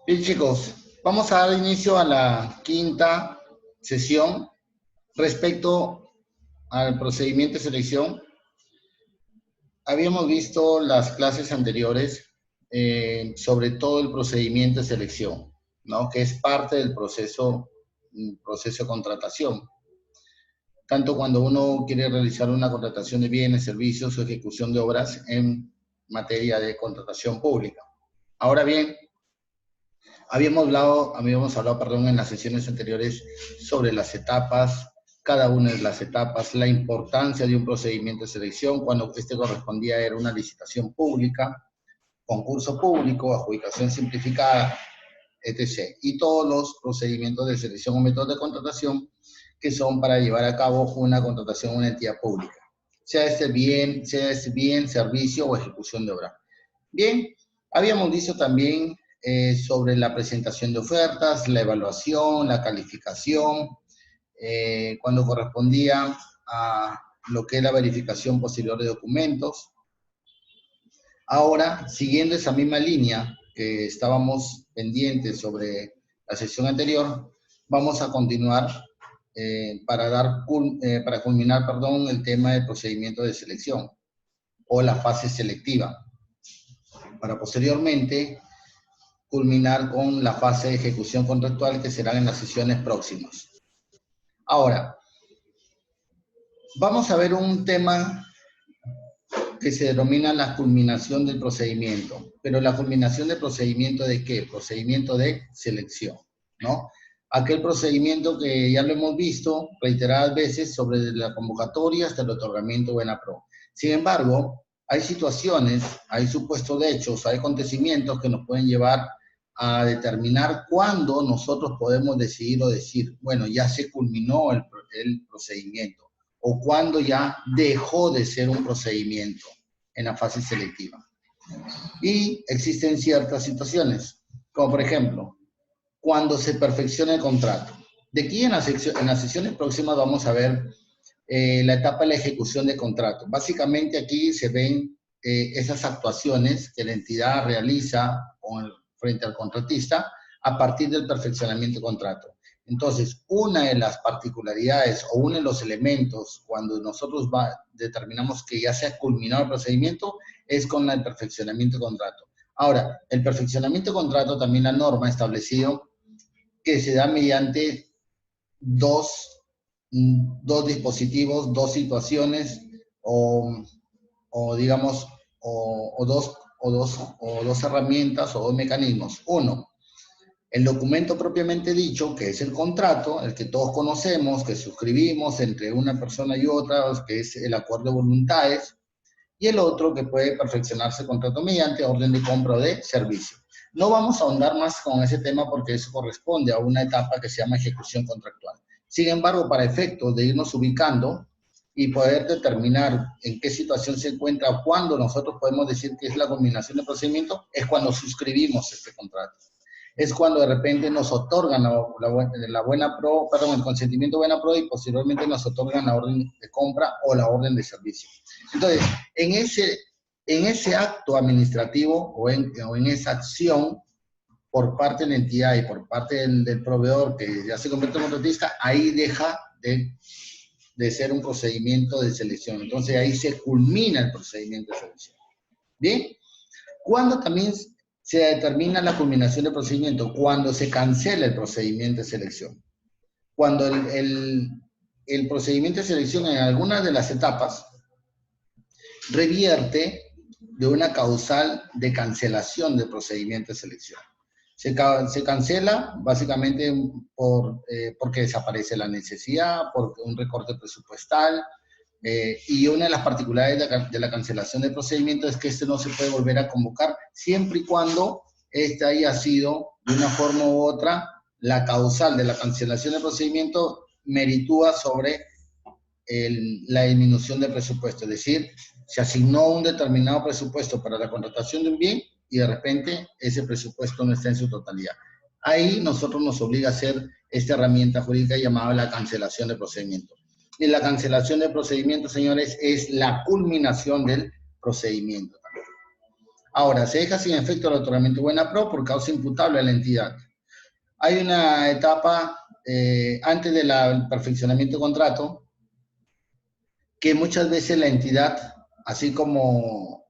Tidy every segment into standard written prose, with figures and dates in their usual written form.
Bien, chicos, vamos a dar inicio a la quinta sesión respecto al procedimiento de selección. Habíamos visto las clases anteriores sobre todo el procedimiento de selección, ¿no? Que es parte del proceso de contratación. Tanto cuando uno quiere realizar una contratación de bienes, servicios o ejecución de obras en materia de contratación pública. Ahora bien, habíamos hablado, perdón, en las sesiones anteriores sobre las etapas, cada una de las etapas, la importancia de un procedimiento de selección, cuando este correspondía era una licitación pública, concurso público, adjudicación simplificada, etc. Y todos los procedimientos de selección o métodos de contratación que son para llevar a cabo una contratación en una entidad pública, sea este bien, servicio o ejecución de obra. Bien, habíamos visto también sobre la presentación de ofertas, la evaluación, la calificación, cuando correspondía a lo que es la verificación posterior de documentos. Ahora, siguiendo esa misma línea que estábamos pendientes sobre la sesión anterior, vamos a continuar para culminar, el tema del procedimiento de selección o la fase selectiva, para posteriormente culminar con la fase de ejecución contractual que serán en las sesiones próximas. Ahora, vamos a ver un tema que se denomina la culminación del procedimiento. Pero la culminación del procedimiento ¿de qué? Procedimiento de selección, ¿no? Aquel procedimiento que ya lo hemos visto reiteradas veces sobre la convocatoria hasta el otorgamiento de buena pro. Sin embargo, hay situaciones, hay supuestos de hechos, hay acontecimientos que nos pueden llevar a determinar cuándo nosotros podemos decidir o decir, bueno, ya se culminó el procedimiento, o cuándo ya dejó de ser un procedimiento en la fase selectiva. Y existen ciertas situaciones, como por ejemplo, cuando se perfecciona el contrato. De aquí en las sesiones próximas vamos a ver la etapa de la ejecución de contrato. Básicamente aquí se ven esas actuaciones que la entidad realiza frente al contratista a partir del perfeccionamiento del contrato. Entonces, una de las particularidades o uno de los elementos cuando nosotros determinamos que ya se ha culminado el procedimiento es con el perfeccionamiento del contrato. Ahora, el perfeccionamiento del contrato también la norma ha establecido que se da mediante dos dispositivos, dos situaciones o digamos, dos herramientas o dos mecanismos. Uno, el documento propiamente dicho, que es el contrato, el que todos conocemos, que suscribimos entre una persona y otra, que es el acuerdo de voluntades, y el otro que puede perfeccionarse el contrato mediante orden de compra o de servicio. No vamos a ahondar más con ese tema porque eso corresponde a una etapa que se llama ejecución contractual. Sin embargo, para efectos de irnos ubicando y poder determinar en qué situación se encuentra o cuándo nosotros podemos decir que es la combinación de procedimiento, es cuando suscribimos este contrato. Es cuando de repente nos otorgan el consentimiento de buena pro y posteriormente nos otorgan la orden de compra o la orden de servicio. Entonces, en ese acto administrativo o en esa acción por parte de la entidad y por parte del proveedor que ya se convierte en contratista, ahí deja de ser un procedimiento de selección. Entonces, ahí se culmina el procedimiento de selección. ¿Bien? ¿Cuándo también se determina la culminación del procedimiento? Cuando se cancela el procedimiento de selección. Cuando el procedimiento de selección en alguna de las etapas revierte de una causal de cancelación del procedimiento de selección. Se cancela básicamente porque desaparece la necesidad, por un recorte presupuestal, y una de las particularidades de la cancelación del procedimiento es que este no se puede volver a convocar siempre y cuando este haya sido, de una forma u otra, la causal de la cancelación del procedimiento meritúa sobre la disminución del presupuesto. Es decir, se asignó un determinado presupuesto para la contratación de un bien y de repente ese presupuesto no está en su totalidad. Ahí nosotros nos obliga a hacer esta herramienta jurídica llamada la cancelación de procedimiento. Y la cancelación del procedimiento, señores, es la culminación del procedimiento. Ahora, se deja sin efecto el otorgamiento de buena pro por causa imputable a la entidad. Hay una etapa antes del perfeccionamiento de contrato que muchas veces la entidad, así como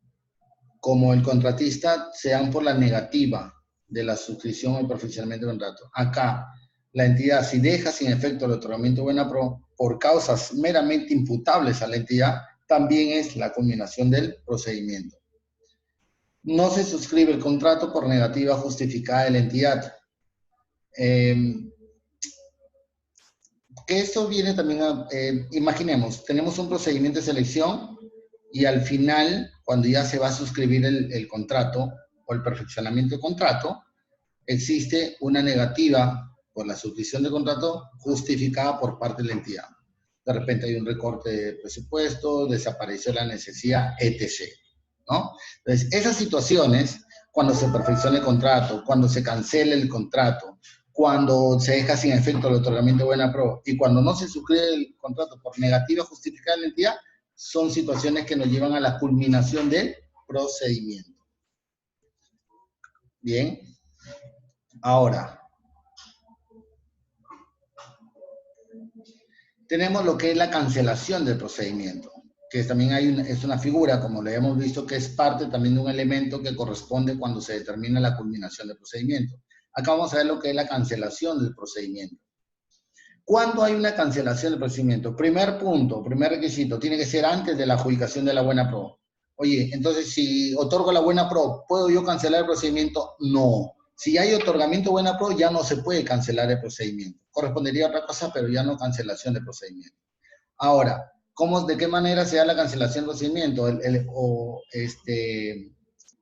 el contratista, se dan por la negativa de la suscripción o el perfeccionamiento de contrato. Acá, la entidad, si deja sin efecto el otorgamiento de buena pro por causas meramente imputables a la entidad, también es la culminación del procedimiento. No se suscribe el contrato por negativa justificada de la entidad. Que esto viene también a, imaginemos, tenemos un procedimiento de selección y al final, cuando ya se va a suscribir el contrato o el perfeccionamiento de contrato, existe una negativa por la suscripción de contrato justificada por parte de la entidad. De repente hay un recorte de presupuesto, desapareció la necesidad, etc. ¿No? Entonces, esas situaciones, cuando se perfecciona el contrato, cuando se cancela el contrato, cuando se deja sin efecto el otorgamiento de buena pro y cuando no se suscribe el contrato por negativa justificada de la entidad, son situaciones que nos llevan a la culminación del procedimiento. Bien. Ahora, tenemos lo que es la cancelación del procedimiento, que también es una figura, como lo hemos visto, que es parte también de un elemento que corresponde cuando se determina la culminación del procedimiento. Acá vamos a ver lo que es la cancelación del procedimiento. ¿Cuándo hay una cancelación del procedimiento? Primer punto, primer requisito, tiene que ser antes de la adjudicación de la buena pro. Oye, entonces si otorgo la buena pro, ¿puedo yo cancelar el procedimiento? No. Si hay otorgamiento de buena pro, ya no se puede cancelar el procedimiento. Correspondería a otra cosa, pero ya no cancelación del procedimiento. Ahora, ¿de qué manera se da la cancelación del procedimiento?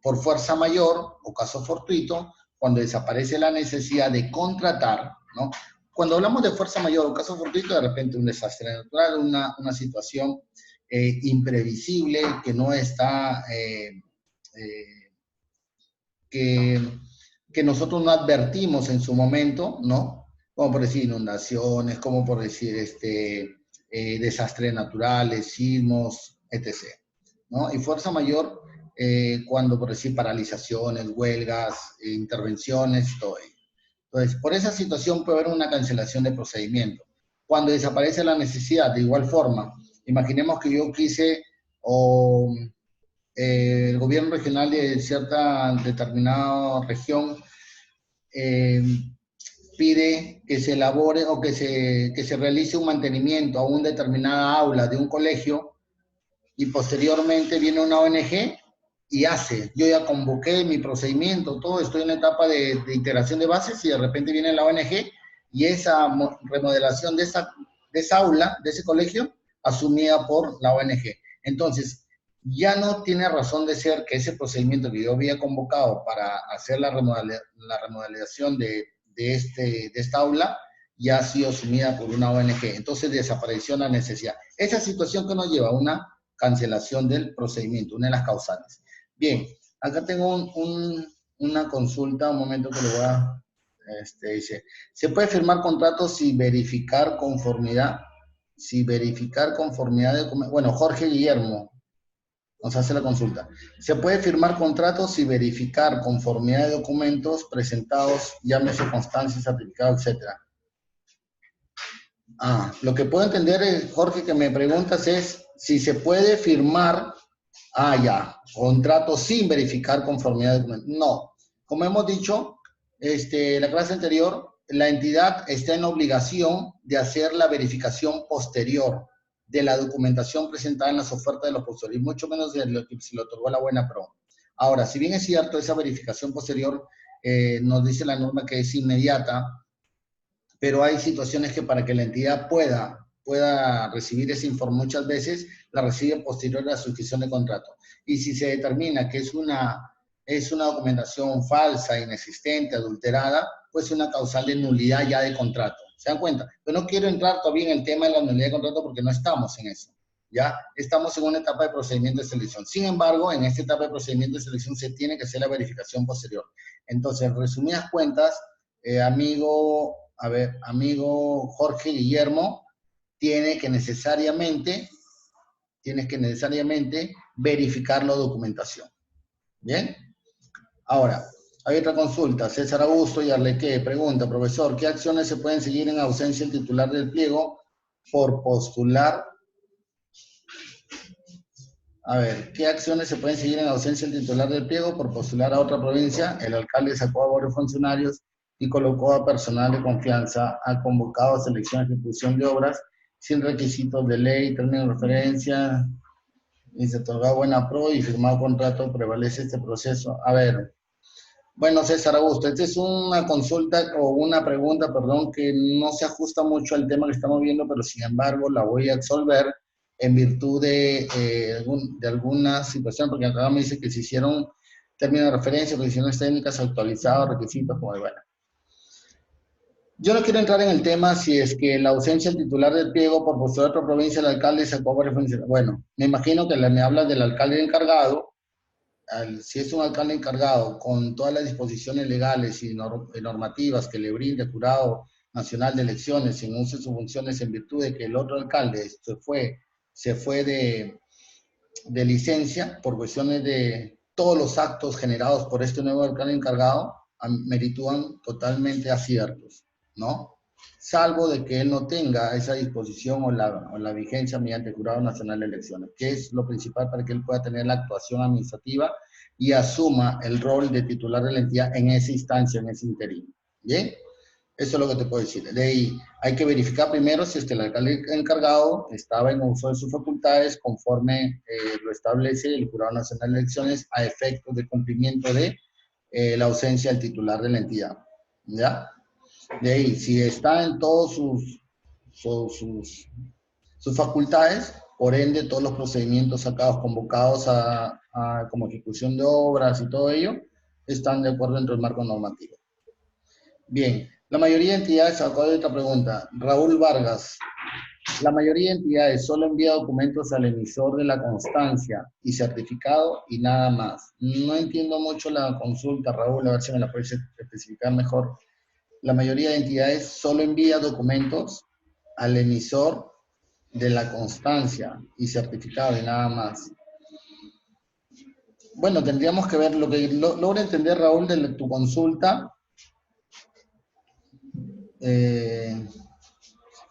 Por fuerza mayor o caso fortuito, cuando desaparece la necesidad de contratar, ¿no? Cuando hablamos de fuerza mayor o caso fortuito, de repente un desastre natural, una situación imprevisible que no está, que nosotros no advertimos en su momento, ¿no? Como por decir inundaciones, como por decir desastres naturales, sismos, etc. ¿No? Y fuerza mayor cuando por decir paralizaciones, huelgas, intervenciones, todo ello. Entonces, por esa situación puede haber una cancelación de procedimiento. Cuando desaparece la necesidad, de igual forma, imaginemos que yo quise el gobierno regional de cierta determinada región pide que se elabore o que se realice un mantenimiento a una determinada aula de un colegio y posteriormente viene una ONG y hace. Yo ya convoqué mi procedimiento, todo, estoy en la etapa de integración de bases y de repente viene la ONG y esa remodelación de esa aula, de ese colegio, asumida por la ONG. Entonces, ya no tiene razón de ser que ese procedimiento que yo había convocado para hacer la remodelación de esta aula ya ha sido asumida por una ONG. Entonces desapareció la necesidad. Esa situación que nos lleva a una cancelación del procedimiento, una de las causales. Bien, acá tengo una consulta, un momento que lo voy a... dice, ¿se puede firmar contratos sin verificar conformidad? Si verificar conformidad de... Bueno, Jorge Guillermo nos hace la consulta. ¿Se puede firmar contratos y verificar conformidad de documentos presentados, llámese constancia, certificado, etcétera? Lo que puedo entender, Jorge, que me preguntas es si se puede firmar, contrato sin verificar conformidad de documentos. No, como hemos dicho, la clase anterior, la entidad está en obligación de hacer la verificación posterior de la documentación presentada en las ofertas de los postores, y mucho menos de lo que se le otorgó la buena pro. Ahora, si bien es cierto, esa verificación posterior nos dice la norma que es inmediata, pero hay situaciones que para que la entidad pueda recibir ese informe muchas veces, la recibe posterior a la suscripción de contrato. Y si se determina que es una documentación falsa, inexistente, adulterada, pues es una causal de nulidad ya de contrato. ¿Se dan cuenta? Pero no quiero entrar todavía en el tema de la nulidad de contrato porque no estamos en eso. ¿Ya? Estamos en una etapa de procedimiento de selección. Sin embargo, en esta etapa de procedimiento de selección se tiene que hacer la verificación posterior. Entonces, en resumidas cuentas, amigo Jorge Guillermo, tienes que necesariamente verificar la documentación. ¿Bien? Ahora, hay otra consulta. César Augusto y Arlequé pregunta, profesor, ¿qué acciones se pueden seguir en ausencia del titular del pliego por postular? A ver, ¿qué acciones se pueden seguir en ausencia del titular del pliego por postular a otra provincia? El alcalde sacó a varios funcionarios y colocó a personal de confianza, ha convocado a selección de ejecución de obras sin requisitos de ley, término de referencia, y se otorgó buena pro y firmado contrato, prevalece este proceso. A ver, bueno, César Augusto, esta es una consulta o una pregunta, perdón, que no se ajusta mucho al tema que estamos viendo, pero sin embargo la voy a absolver en virtud de alguna situación, porque acá me dice que se hicieron términos de referencia, posiciones técnicas actualizados, requisitos, como bueno. Yo no quiero entrar en el tema si es que la ausencia del titular del pliego por postular a otra provincia, el alcalde sacó varios funcionarios. Bueno, me imagino que me habla del alcalde encargado. Si es un alcalde encargado con todas las disposiciones legales y normativas que le brinde el Jurado Nacional de Elecciones en uso de sus funciones en virtud de que el otro alcalde se fue de licencia por cuestiones de todos los actos generados por este nuevo alcalde encargado, meritúan totalmente aciertos, ¿no? Salvo de que él no tenga esa disposición o la vigencia mediante el Jurado Nacional de Elecciones, que es lo principal para que él pueda tener la actuación administrativa y asuma el rol de titular de la entidad en esa instancia, en ese interín. ¿Bien? Eso es lo que te puedo decir. De ahí hay que verificar primero si es que el alcalde encargado estaba en uso de sus facultades conforme lo establece el Jurado Nacional de Elecciones a efectos de cumplimiento de la ausencia del titular de la entidad. ¿Ya? De ahí, si está en todos sus facultades, por ende, todos los procedimientos sacados, convocados como ejecución de obras y todo ello, están de acuerdo dentro del marco normativo. Bien, la mayoría de entidades, acá hay otra pregunta, Raúl Vargas, la mayoría de entidades solo envía documentos al emisor de la constancia y certificado y nada más. No entiendo mucho la consulta, Raúl, a ver si me la puedes especificar mejor. La mayoría de entidades solo envía documentos al emisor de la constancia y certificado y nada más. Bueno, tendríamos que ver lo que logro entender, Raúl, de tu consulta.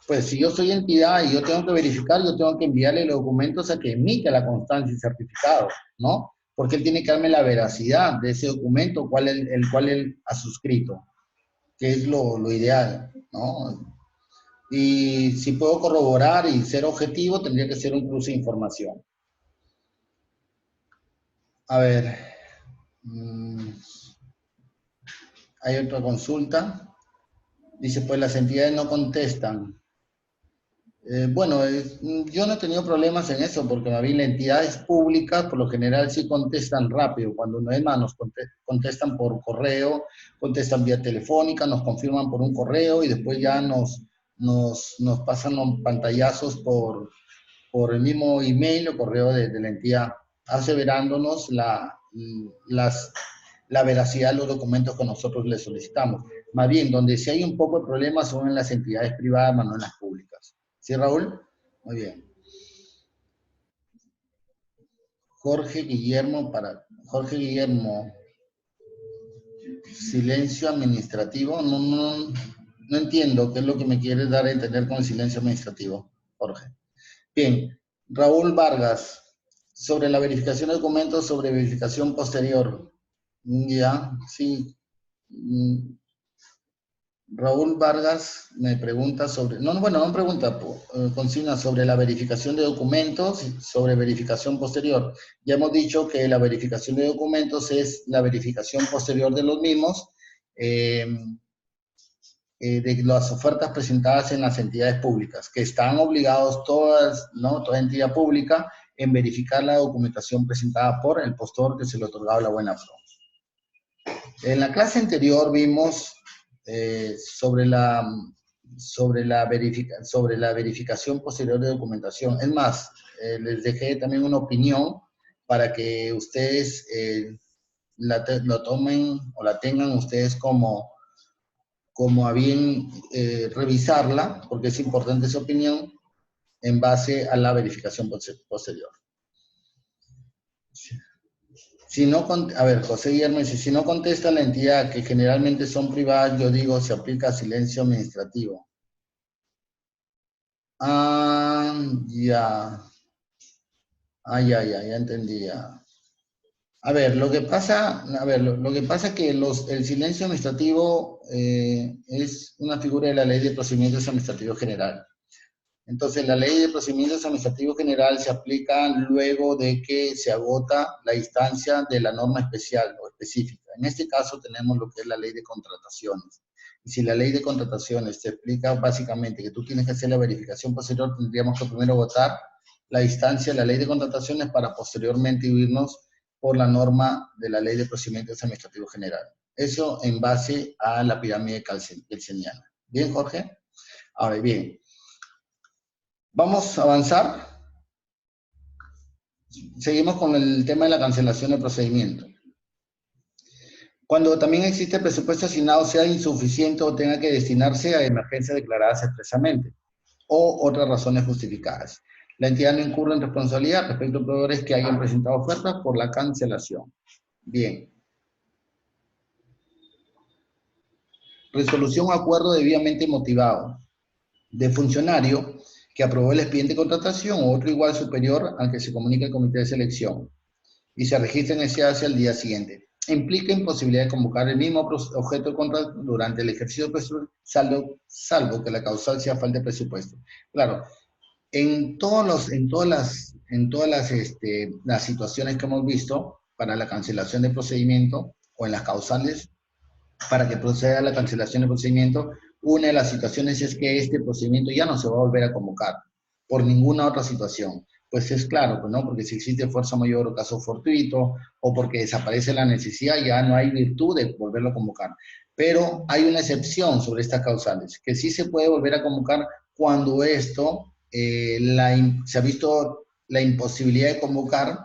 Pues si yo soy entidad y yo tengo que verificar, yo tengo que enviarle los documentos a que emite la constancia y certificado, ¿no? Porque él tiene que darme la veracidad de ese documento, el cual él ha suscrito, que es lo ideal, ¿no? Y si puedo corroborar y ser objetivo, tendría que ser un cruce de información. A ver, hay otra consulta. Dice, pues las entidades no contestan. Bueno, yo no he tenido problemas en eso, porque más bien las entidades públicas por lo general sí contestan rápido. Cuando no es más, nos contestan por correo, contestan vía telefónica, nos confirman por un correo y después ya nos pasan los pantallazos por el mismo email o correo de la entidad, aseverándonos la veracidad de los documentos que nosotros les solicitamos. Más bien, donde sí hay un poco de problemas son en las entidades privadas, más no en las públicas. ¿Sí, Raúl? Muy bien. Jorge Guillermo, silencio administrativo. No entiendo qué es lo que me quieres dar a entender con el silencio administrativo, Jorge. Bien, Raúl Vargas, sobre la verificación de documentos, sobre verificación posterior. Ya, sí. Raúl Vargas me pregunta sobre, no pregunta, consigna sobre la verificación de documentos, sobre verificación posterior. Ya hemos dicho que la verificación de documentos es la verificación posterior de los mismos, de las ofertas presentadas en las entidades públicas, que están obligados todas, ¿no? Toda entidad pública en verificar la documentación presentada por el postor que se le otorgaba la buena pro. En la clase anterior vimos sobre la verificación posterior de documentación. Es más, les dejé también una opinión para que ustedes lo tomen o la tengan ustedes como a bien revisarla, porque es importante esa opinión en base a la verificación posterior. Si no, a ver, José Guillermo dice, si no contesta la entidad, que generalmente son privadas, yo digo, se aplica silencio administrativo. Ah, ya. Ah, ya entendí. Ya. A ver, lo que pasa, lo que pasa es que el silencio administrativo es una figura de la Ley de Procedimientos Administrativos General. Entonces, la Ley de Procedimientos Administrativos General se aplica luego de que se agota la instancia de la norma especial o específica. En este caso tenemos lo que es la Ley de Contrataciones. Y si la Ley de Contrataciones te explica básicamente que tú tienes que hacer la verificación posterior, tendríamos que primero votar la instancia de la Ley de Contrataciones para posteriormente irnos por la norma de la Ley de Procedimientos Administrativos General. Eso en base a la pirámide kelseniana. ¿Bien, Jorge? Ahora bien, vamos a avanzar. Seguimos con el tema de la cancelación de procedimiento. Cuando también existe presupuesto asignado sea insuficiente o tenga que destinarse a emergencias declaradas expresamente o otras razones justificadas. La entidad no incurre en responsabilidad respecto a proveedores que hayan presentado ofertas por la cancelación. Bien. Resolución o acuerdo debidamente motivado de funcionario que aprobó el expediente de contratación o otro igual superior al que se comunica el comité de selección y se registra en ese hacia el día siguiente. Implica imposibilidad de convocar el mismo objeto de contrato durante el ejercicio de presupuesto, salvo que la causal sea falta de presupuesto. Claro, en todas las situaciones que hemos visto para la cancelación de procedimiento o en las causales para que proceda a la cancelación del procedimiento, una de las situaciones es que este procedimiento ya no se va a volver a convocar por ninguna otra situación. Pues es claro, pues no, porque si existe fuerza mayor o caso fortuito o porque desaparece la necesidad, ya no hay virtud de volverlo a convocar. Pero hay una excepción sobre estas causales, que sí se puede volver a convocar cuando esto se ha visto la imposibilidad de convocar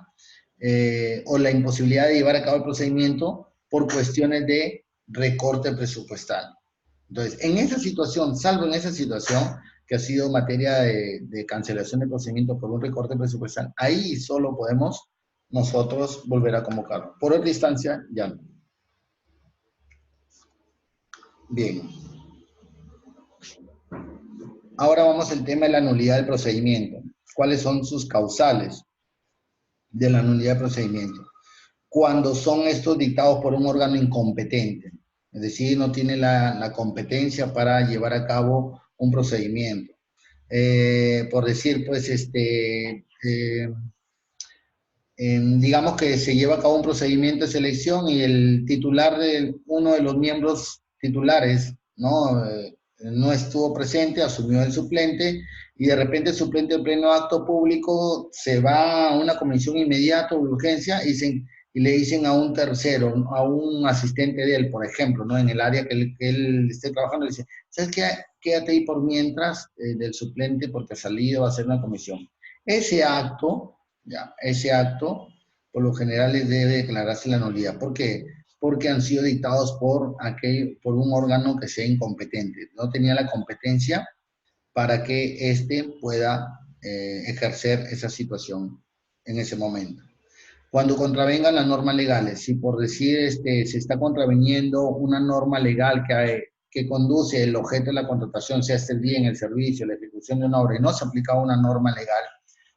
o la imposibilidad de llevar a cabo el procedimiento por cuestiones de recorte presupuestal. Entonces, en esa situación, salvo en esa situación, que ha sido materia de cancelación de procedimiento por un recorte presupuestal, ahí solo podemos nosotros volver a convocarlo. Por otra instancia, ya no. Bien. Ahora vamos al tema de la nulidad del procedimiento. ¿Cuáles son sus causales de la nulidad del procedimiento? Cuando son estos dictados por un órgano incompetente, es decir, no tiene la competencia para llevar a cabo un procedimiento. Por decir, pues, digamos que se lleva a cabo un procedimiento de selección y el titular de uno de los miembros titulares, ¿no? No estuvo presente, asumió el suplente y de repente el suplente en pleno acto público se va a una comisión inmediata de urgencia y le dicen a un tercero, a un asistente de él, por ejemplo, ¿no? En el área que él esté trabajando, le dice, ¿sabes qué? Quédate ahí por mientras del suplente porque ha salido a hacer una comisión. Ese acto, ya, ese acto, por lo general les debe declararse la nulidad. ¿Por qué? Porque han sido dictados por un órgano que sea incompetente. No tenía la competencia para que éste pueda ejercer esa situación en ese momento. Cuando contravengan las normas legales, si por decir se está contraveniendo una norma legal que conduce el objeto de la contratación, sea el bien, el servicio, la ejecución de una obra, y no se ha aplicado una norma legal,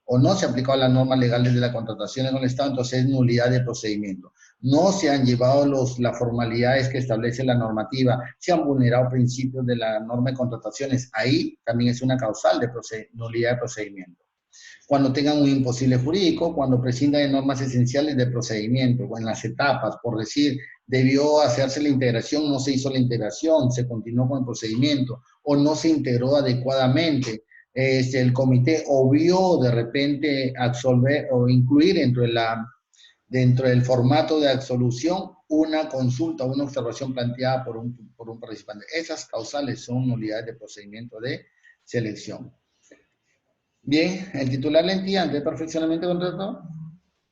o no se ha aplicado las normas legales de la contratación en el Estado, entonces es nulidad de procedimiento. No se han llevado las formalidades que establece la normativa, se han vulnerado principios de la norma de contrataciones, ahí también es una causal de nulidad de procedimiento. Cuando tengan un imposible jurídico, cuando prescindan de normas esenciales de procedimiento, o en las etapas, por decir, debió hacerse la integración, no se hizo la integración, se continuó con el procedimiento, o no se integró adecuadamente, el comité obvió de repente absolver o incluir dentro del formato de absolución una consulta, una observación planteada por un participante. Esas causales son nulidades de procedimiento de selección. Bien, el titular de la entidad ante el perfeccionamiento del contrato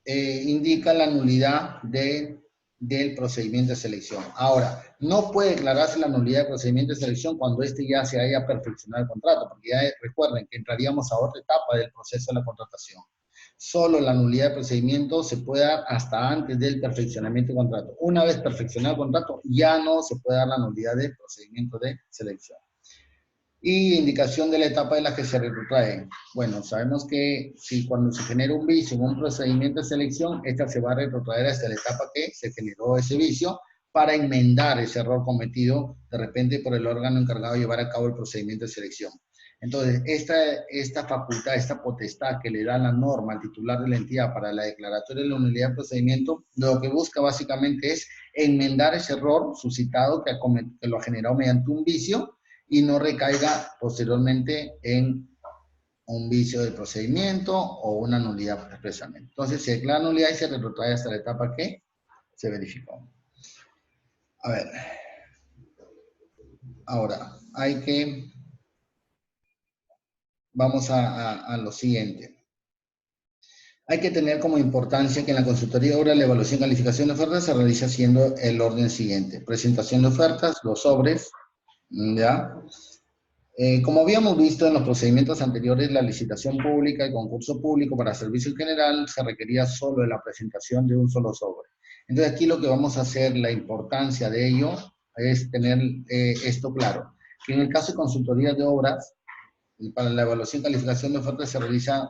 indica la nulidad del procedimiento de selección. Ahora, no puede declararse la nulidad del procedimiento de selección cuando éste ya se haya perfeccionado el contrato, porque ya recuerden que entraríamos a otra etapa del proceso de la contratación. solo la nulidad de procedimiento se puede dar hasta antes del perfeccionamiento del contrato. Una vez perfeccionado el contrato, ya no se puede dar la nulidad de procedimiento de selección. Y indicación de la etapa de la que se retrotrae. Bueno, sabemos que si cuando se genera un vicio en un procedimiento de selección, esta se va a retrotraer hasta la etapa que se generó ese vicio para enmendar ese error cometido de repente por el órgano encargado de llevar a cabo el procedimiento de selección. Entonces, esta facultad, esta potestad que le da la norma al titular de la entidad para la declaratoria de la nulidad de procedimiento, lo que busca básicamente es enmendar ese error suscitado que lo ha generado mediante un vicio y no recaiga posteriormente en un vicio de procedimiento o una nulidad expresamente. Entonces, se declara nulidad y se retrotrae hasta la etapa que se verificó. A ver. Ahora, vamos a lo siguiente. Hay que tener como importancia que en la consultoría de obra la evaluación y calificación de ofertas se realiza haciendo el orden siguiente. Presentación de ofertas, los sobres, ¿ya? Como habíamos visto en los procedimientos anteriores, la licitación pública y concurso público para servicio general se requería solo de la presentación de un solo sobre. Entonces aquí lo que vamos a hacer, la importancia de ello, es tener esto claro, que en el caso de consultoría de obras, para la evaluación y calificación de ofertas se realiza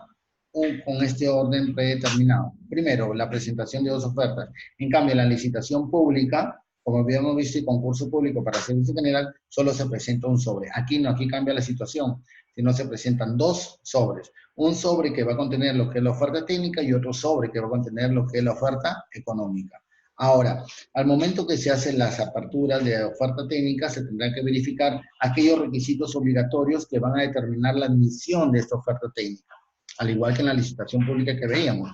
con este orden predeterminado. Primero, la presentación de dos ofertas. En cambio, en la licitación pública, como habíamos visto, y concurso público para servicio general, solo se presenta un sobre. Aquí no, aquí cambia la situación, sino se presentan dos sobres. Un sobre que va a contener lo que es la oferta técnica y otro sobre que va a contener lo que es la oferta económica. Ahora, al momento que se hacen las aperturas de oferta técnica, se tendrán que verificar aquellos requisitos obligatorios que van a determinar la admisión de esta oferta técnica. Al igual que en la licitación pública que veíamos.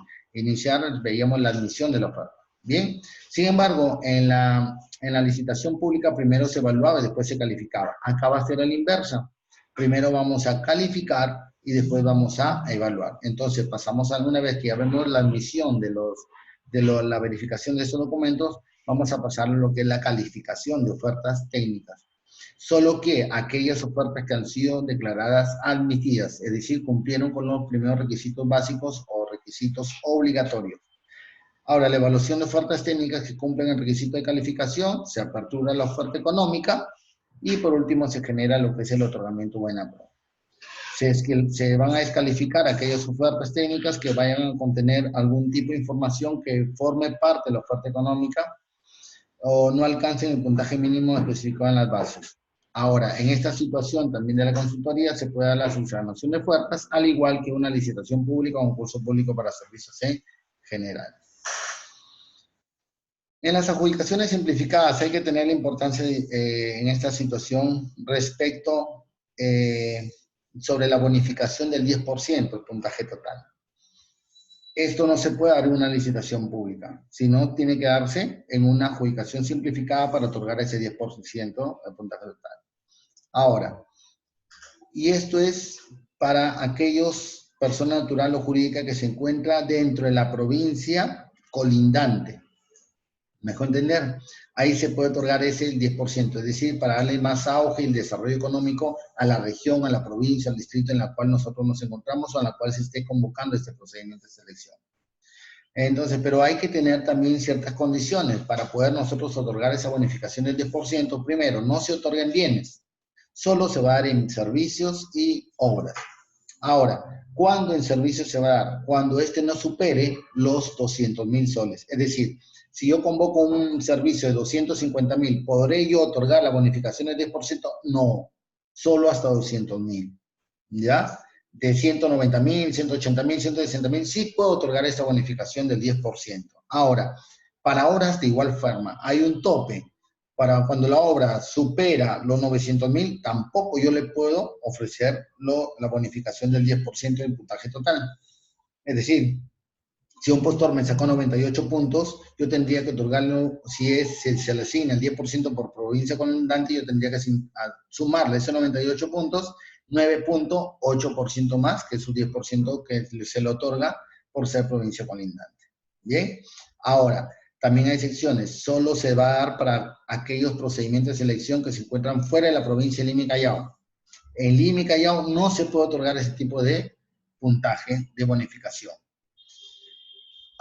Veíamos la admisión de la oferta. Bien, sin embargo, en la licitación pública primero se evaluaba y después se calificaba. Acá va a ser a la inversa. Primero vamos a calificar y después vamos a evaluar. Entonces pasamos alguna vez que ya vemos la admisión de la verificación de estos documentos, vamos a pasar a lo que es la calificación de ofertas técnicas. Solo que aquellas ofertas que han sido declaradas admitidas, es decir, cumplieron con los primeros requisitos básicos o requisitos obligatorios. Ahora, la evaluación de ofertas técnicas que cumplen el requisito de calificación, se apertura la oferta económica y por último se genera lo que es el otorgamiento buena prueba. Se van a descalificar aquellas ofertas técnicas que vayan a contener algún tipo de información que forme parte de la oferta económica o no alcancen el puntaje mínimo especificado en las bases. Ahora, en esta situación también de la consultoría se puede dar la subsanación de ofertas, al igual que una licitación pública o un concurso público para servicios en general. En las adjudicaciones simplificadas hay que tener la importancia en esta situación respecto sobre la bonificación del 10% del puntaje total. Esto no se puede dar en una licitación pública, sino tiene que darse en una adjudicación simplificada para otorgar ese 10% del puntaje total. Ahora, y esto es para aquellos personas natural o jurídica que se encuentra dentro de la provincia colindante. Mejor entender, ahí se puede otorgar ese 10%, es decir, para darle más auge y desarrollo económico a la región, a la provincia, al distrito en la cual nosotros nos encontramos o a la cual se esté convocando este procedimiento de selección. Entonces, pero hay que tener también ciertas condiciones para poder nosotros otorgar esa bonificación del 10%. Primero, no se otorga en bienes, solo se va a dar en servicios y obras. Ahora, ¿cuándo en servicios se va a dar? Cuando este no supere los 200.000 soles. Es decir, si yo convoco un servicio de 250.000, ¿podré yo otorgar la bonificación del 10%? No, solo hasta 200.000. ¿Ya? De 190.000, 180.000, 160.000, sí puedo otorgar esta bonificación del 10%. Ahora, para obras de igual forma, hay un tope. Para cuando la obra supera los 900.000, tampoco yo le puedo ofrecer la bonificación del 10% del puntaje total. Es decir, si un postor me sacó 98 puntos, yo tendría que otorgarlo, si se le asigna el 10% por provincia colindante, yo tendría que sumarle esos 98 puntos, 9.8% más, que es su 10% que se le otorga por ser provincia colindante. ¿Bien? Ahora, también hay excepciones. Solo se va a dar para aquellos procedimientos de selección que se encuentran fuera de la provincia de Lima y Callao. En Lima y Callao no se puede otorgar ese tipo de puntaje de bonificación.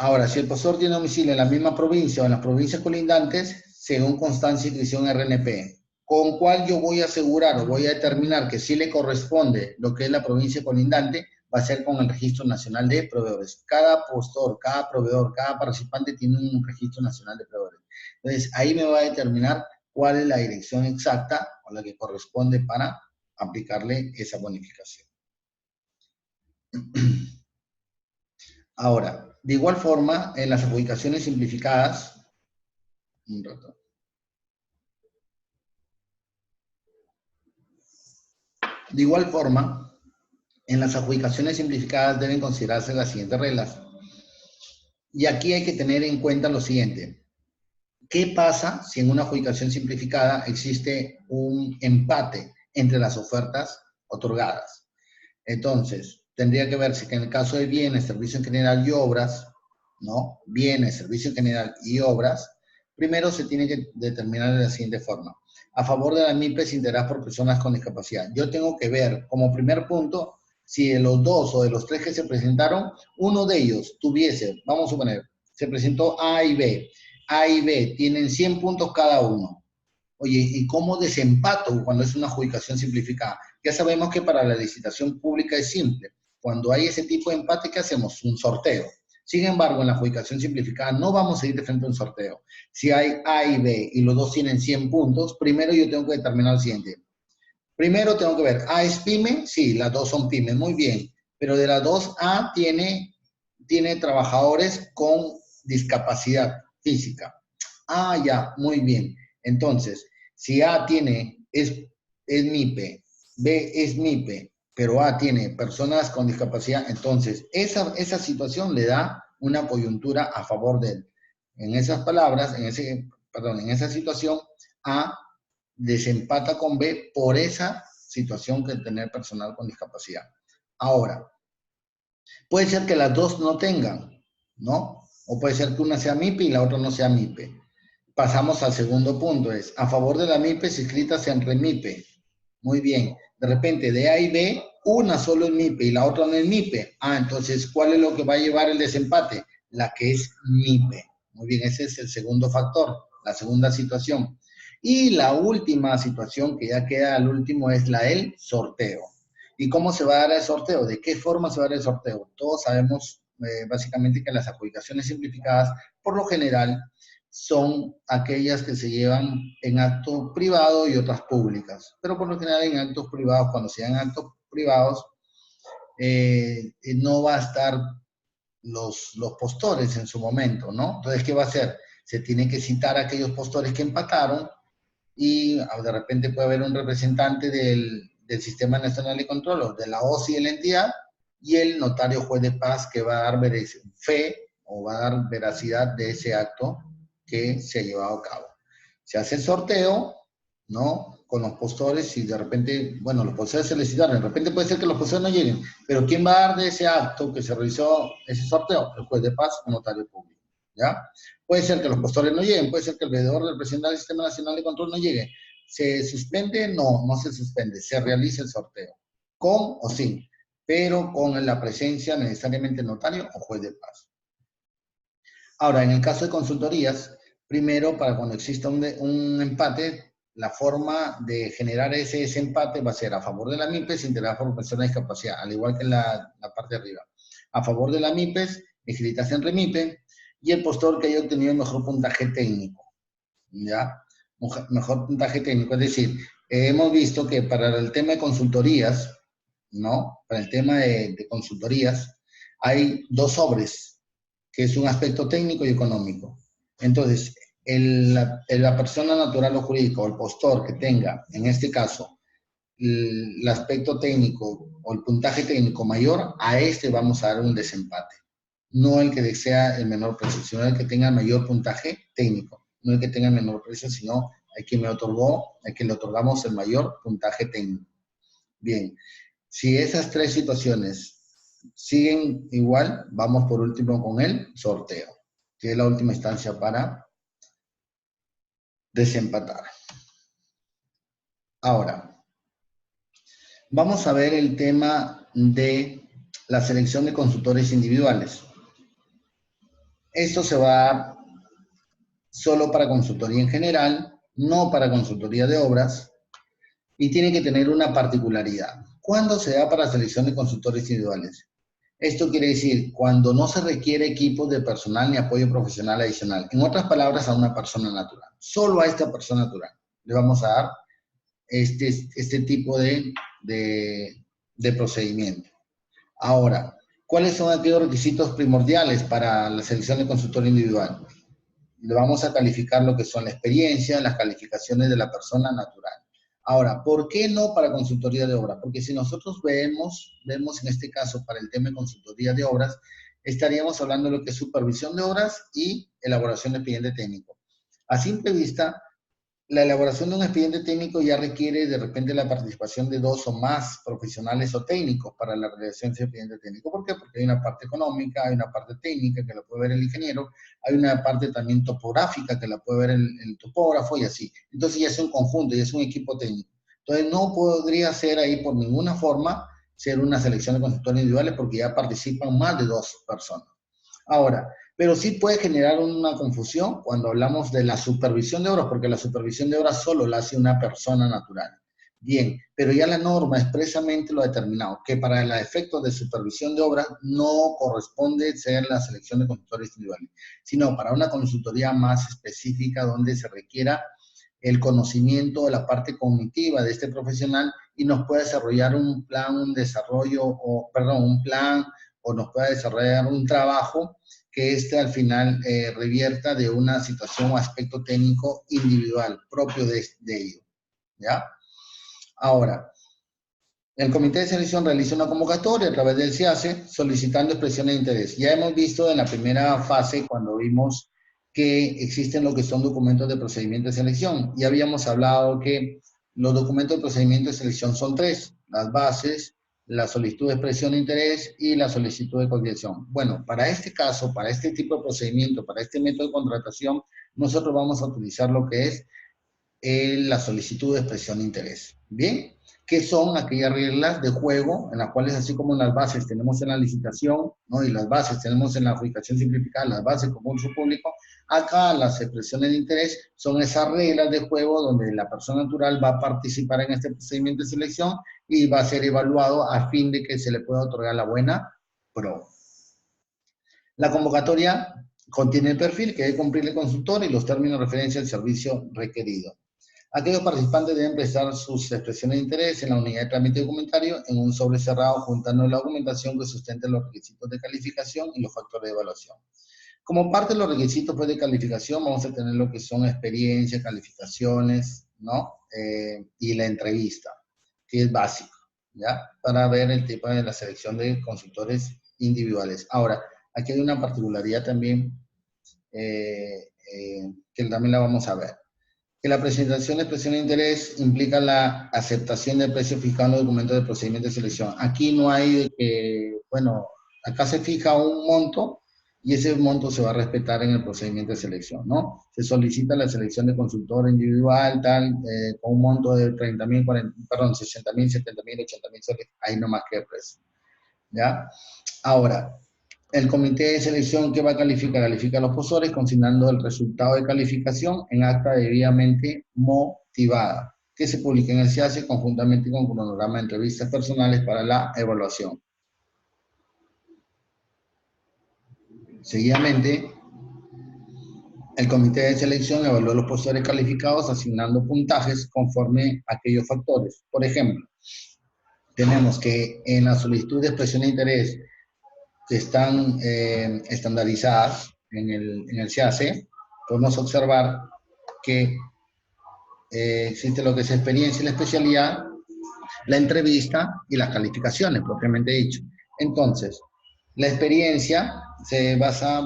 Ahora, si el postor tiene domicilio en la misma provincia o en las provincias colindantes, según constancia de inscripción RNP, con cual yo voy a asegurar o voy a determinar que sí le corresponde lo que es la provincia colindante, va a ser con el Registro Nacional de Proveedores. Cada postor, cada proveedor, cada participante tiene un Registro Nacional de Proveedores. Entonces, ahí me va a determinar cuál es la dirección exacta o la que corresponde para aplicarle esa bonificación. Ahora, de igual forma, en las adjudicaciones simplificadas, un rato. De igual forma, en las adjudicaciones simplificadas deben considerarse las siguientes reglas. Y aquí hay que tener en cuenta lo siguiente. ¿Qué pasa si en una adjudicación simplificada existe un empate entre las ofertas otorgadas? Entonces, tendría que verse que en el caso de bienes, servicio en general y obras, ¿no? Bienes, servicio en general y obras, primero se tiene que determinar de la siguiente forma. A favor de la MIPES integradas por personas con discapacidad. Yo tengo que ver como primer punto si de los dos o de los tres que se presentaron, uno de ellos tuviese, vamos a suponer, se presentó A y B. A y B tienen 100 puntos cada uno. Oye, ¿y cómo desempato cuando es una adjudicación simplificada? Ya sabemos que para la licitación pública es simple. Cuando hay ese tipo de empate, ¿qué hacemos? Un sorteo. Sin embargo, en la adjudicación simplificada no vamos a ir de frente a un sorteo. Si hay A y B y los dos tienen 100 puntos, primero yo tengo que determinar lo siguiente. Primero tengo que ver, ¿A es pyme? Sí, las dos son pymes, muy bien. Pero de las dos, A tiene trabajadores con discapacidad física. Ah, ya, muy bien. Entonces, si A es MIPE, B es MIPE, pero A tiene personas con discapacidad, entonces esa situación le da una coyuntura a favor de él. En esas palabras, en esa situación, A desempata con B por esa situación que tener personal con discapacidad. Ahora, puede ser que las dos no tengan, ¿no? O puede ser que una sea MIPE y la otra no sea MIPE. Pasamos al segundo punto, es a favor de la MIPE inscritas en REMIPE. Muy bien. De repente, de A y B, una solo es MIPE y la otra no es MIPE. Ah, entonces, ¿cuál es lo que va a llevar el desempate? La que es MIPE. Muy bien, ese es el segundo factor, la segunda situación. Y la última situación que ya queda al último es la del sorteo. ¿Y cómo se va a dar el sorteo? ¿De qué forma se va a dar el sorteo? Todos sabemos básicamente que las adjudicaciones simplificadas, por lo general, son aquellas que se llevan en acto privado y otras públicas. Pero por lo general en actos privados, cuando se dan actos privados, no va a estar los postores en su momento, ¿no? Entonces, ¿qué va a hacer? Se tiene que citar a aquellos postores que empataron y de repente puede haber un representante del Sistema Nacional de Control o de la OSI de la entidad y el notario juez de paz que va a dar fe o va a dar veracidad de ese acto que se ha llevado a cabo. Se hace el sorteo, ¿no? Con los postores y de repente, bueno, los postores se les citaron, de repente puede ser que los postores no lleguen, pero ¿quién va a dar de ese acto que se realizó ese sorteo? El juez de paz o notario público, ¿ya? Puede ser que los postores no lleguen, puede ser que el veedor del presidente del Sistema Nacional de Control no llegue. ¿Se suspende? No, no se suspende, se realiza el sorteo, con o sin, pero con la presencia necesariamente notario o juez de paz. Ahora, en el caso de consultorías, primero, para cuando exista un empate, la forma de generar ese empate va a ser a favor de la MIPES integrada por persona de discapacidad, al igual que en la parte de arriba. A favor de la MIPES, escritas en REMIPE, y el postor que haya obtenido el mejor puntaje técnico, ¿ya? Mejor puntaje técnico, es decir, hemos visto que para el tema de consultorías, ¿no? Para el tema de consultorías, hay dos sobres, que es un aspecto técnico y económico. Entonces, la persona natural o jurídica o el postor que tenga, en este caso, el aspecto técnico o el puntaje técnico mayor, a este vamos a dar un desempate. No el que sea el menor precio, sino el que tenga el mayor puntaje técnico. No el que tenga el menor precio, sino el que le otorgamos el mayor puntaje técnico. Bien, si esas tres situaciones siguen igual, vamos por último con el sorteo, que es la última instancia para desempatar. Ahora, vamos a ver el tema de la selección de consultores individuales. Esto se va a dar solo para consultoría en general, no para consultoría de obras, y tiene que tener una particularidad. ¿Cuándo se da para selección de consultores individuales? Esto quiere decir cuando no se requiere equipos de personal ni apoyo profesional adicional. En otras palabras, a una persona natural. Solo a esta persona natural le vamos a dar este tipo de procedimiento. Ahora, ¿cuáles son aquellos requisitos primordiales para la selección de consultor individual? Le vamos a calificar lo que son la experiencia, las calificaciones de la persona natural. Ahora, ¿por qué no para consultoría de obra? Porque si nosotros vemos en este caso para el tema de consultoría de obras, estaríamos hablando de lo que es supervisión de obras y elaboración de expediente técnico. A simple vista, la elaboración de un expediente técnico ya requiere de repente la participación de dos o más profesionales o técnicos para la realización de ese expediente técnico. ¿Por qué? Porque hay una parte económica, hay una parte técnica que la puede ver el ingeniero, hay una parte también topográfica que la puede ver el topógrafo y así. Entonces ya es un conjunto, ya es un equipo técnico. Entonces no podría ser ahí por ninguna forma ser una selección de consultores individuales porque ya participan más de dos personas. Ahora, pero sí puede generar una confusión cuando hablamos de la supervisión de obras, porque la supervisión de obras solo la hace una persona natural. Bien, pero ya la norma expresamente lo ha determinado, que para el efecto de supervisión de obras no corresponde ser la selección de consultores individuales, sino para una consultoría más específica donde se requiera el conocimiento de la parte cognitiva de este profesional y nos puede desarrollar un plan, un desarrollo, o perdón, un plan o nos pueda desarrollar un trabajo que al final revierta de una situación o aspecto técnico individual propio de ello. ¿Ya? Ahora, el comité de selección realiza una convocatoria a través del CIACE solicitando expresiones de interés. Ya hemos visto en la primera fase cuando vimos que existen lo que son documentos de procedimiento de selección. Ya habíamos hablado que los documentos de procedimiento de selección son tres: las bases, la solicitud de expresión de interés y la solicitud de cotización. Bueno, para este caso, para este tipo de procedimiento, para este método de contratación, nosotros vamos a utilizar lo que es la solicitud de expresión de interés. Bien, ¿qué son aquellas reglas de juego en las cuales, así como en las bases tenemos en la licitación, ¿no? Y las bases tenemos en la adjudicación simplificada, las bases con concurso público? Acá las expresiones de interés son esas reglas de juego donde la persona natural va a participar en este procedimiento de selección y va a ser evaluado a fin de que se le pueda otorgar la buena pro. La convocatoria contiene el perfil que debe cumplir el consultor y los términos de referencia al servicio requerido. Aquellos participantes deben prestar sus expresiones de interés en la unidad de trámite documentario en un sobre cerrado juntando la documentación que sustente los requisitos de calificación y los factores de evaluación. Como parte de los requisitos pues, de calificación vamos a tener lo que son experiencia, calificaciones, ¿no? Y la entrevista, que es básico, ¿ya? Para ver el tipo de la selección de consultores individuales. Ahora, aquí hay una particularidad también que también la vamos a ver. Que la presentación de expresión de interés implica la aceptación del precio fijado en los documentos de procedimiento de selección. Aquí no hay bueno, acá se fija un monto y ese monto se va a respetar en el procedimiento de selección, ¿no? Se solicita la selección de consultor individual, tal, con un monto de 30.000, perdón, 60.000, 70.000, 80.000 soles, ahí no más que el precio, ¿ya? Ahora, el comité de selección que va a calificar, califica a los posores consignando el resultado de calificación en acta debidamente motivada, que se publica en el CIACE conjuntamente con cronograma de entrevistas personales para la evaluación. Seguidamente, el comité de selección evalúa los posores calificados asignando puntajes conforme a aquellos factores. Por ejemplo, tenemos que en la solicitud de expresión de interés que están estandarizadas en el CIACE, podemos observar que existe lo que es experiencia y la especialidad, la entrevista y las calificaciones, propiamente dicho. Entonces, la experiencia se basa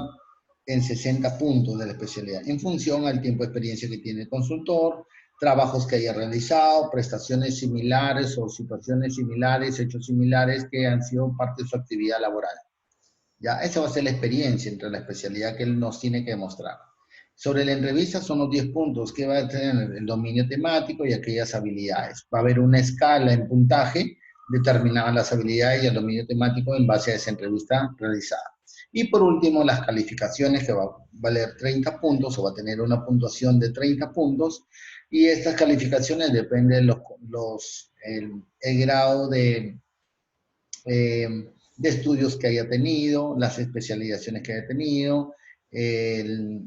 en 60 puntos de la especialidad, en función al tiempo de experiencia que tiene el consultor, trabajos que haya realizado, prestaciones similares o situaciones similares, hechos similares que han sido parte de su actividad laboral. ¿Ya? Esa va a ser la experiencia entre la especialidad que él nos tiene que demostrar. Sobre la entrevista son los 10 puntos que va a tener el dominio temático y aquellas habilidades. Va a haber una escala en puntaje determinada las habilidades y el dominio temático en base a esa entrevista realizada. Y por último, las calificaciones, que va a valer 30 puntos o va a tener una puntuación de 30 puntos. Y estas calificaciones dependen el grado de estudios que haya tenido, las especializaciones que haya tenido, el,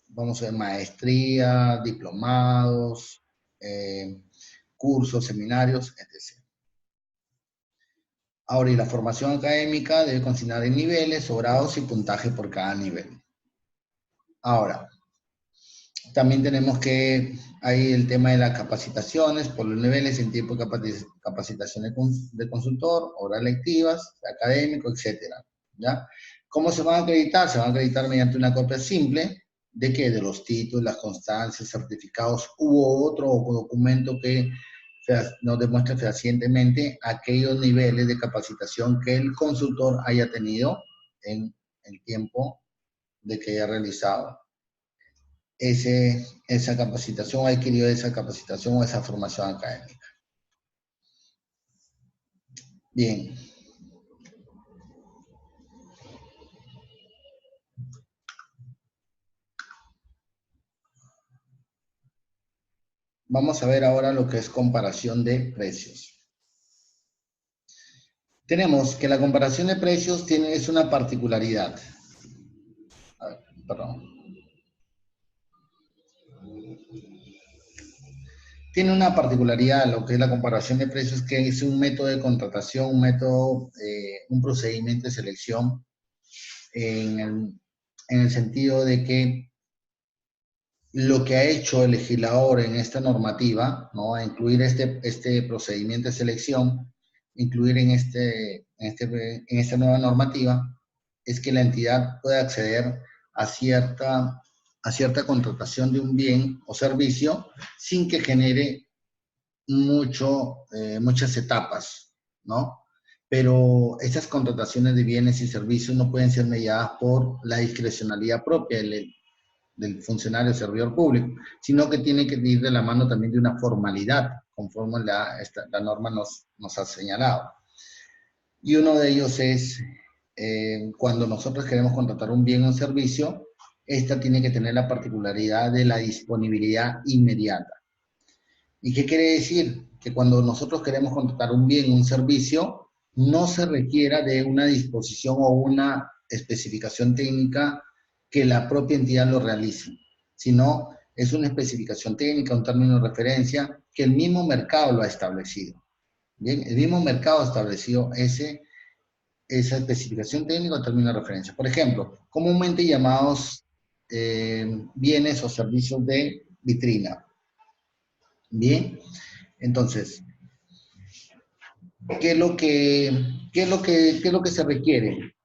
vamos a ver, maestría, diplomados, cursos, seminarios, etc. Ahora, y la formación académica debe consignar en niveles o grados y puntaje por cada nivel. Ahora, también tenemos que, hay el tema de las capacitaciones por los niveles en tiempo de capacitación de consultor, horas lectivas, académico, etcétera, ¿ya? ¿Cómo se van a acreditar? Se van a acreditar mediante una copia simple de que de los títulos, las constancias, certificados u otro documento que nos demuestre fehacientemente aquellos niveles de capacitación que el consultor haya tenido en el tiempo de que haya realizado esa capacitación, ha adquirido esa capacitación o esa formación académica. Bien. Vamos a ver ahora lo que es comparación de precios. Tenemos que la comparación de precios es una particularidad. A ver, perdón. Tiene una particularidad lo que es la comparación de precios, que es un método de contratación, un procedimiento de selección en el sentido de que lo que ha hecho el legislador en esta normativa, ¿no? A incluir este procedimiento de selección, incluir en esta nueva normativa, es que la entidad pueda acceder a cierta contratación de un bien o servicio sin que genere muchas etapas, ¿no? Pero estas contrataciones de bienes y servicios no pueden ser mediadas por la discrecionalidad propia del funcionario servidor público, sino que tiene que ir de la mano también de una formalidad, conforme la norma nos ha señalado. Y uno de ellos es cuando nosotros queremos contratar un bien o un servicio, esta tiene que tener la particularidad de la disponibilidad inmediata. ¿Y qué quiere decir? Que cuando nosotros queremos contratar un bien o un servicio, no se requiera de una disposición o una especificación técnica que la propia entidad lo realice, sino es una especificación técnica, un término de referencia que el mismo mercado lo ha establecido. Bien, el mismo mercado ha establecido esa especificación técnica o término de referencia. Por ejemplo, comúnmente llamados bienes o servicios de vitrina. Bien, entonces, ¿qué es lo que se requiere?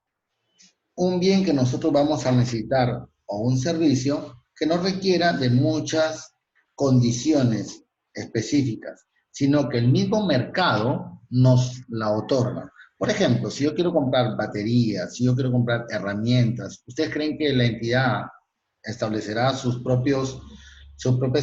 Un bien que nosotros vamos a necesitar o un servicio que no requiera de muchas condiciones específicas, sino que el mismo mercado nos la otorga. Por ejemplo, si yo quiero comprar baterías, si yo quiero comprar herramientas, ¿ustedes creen que la entidad establecerá sus propias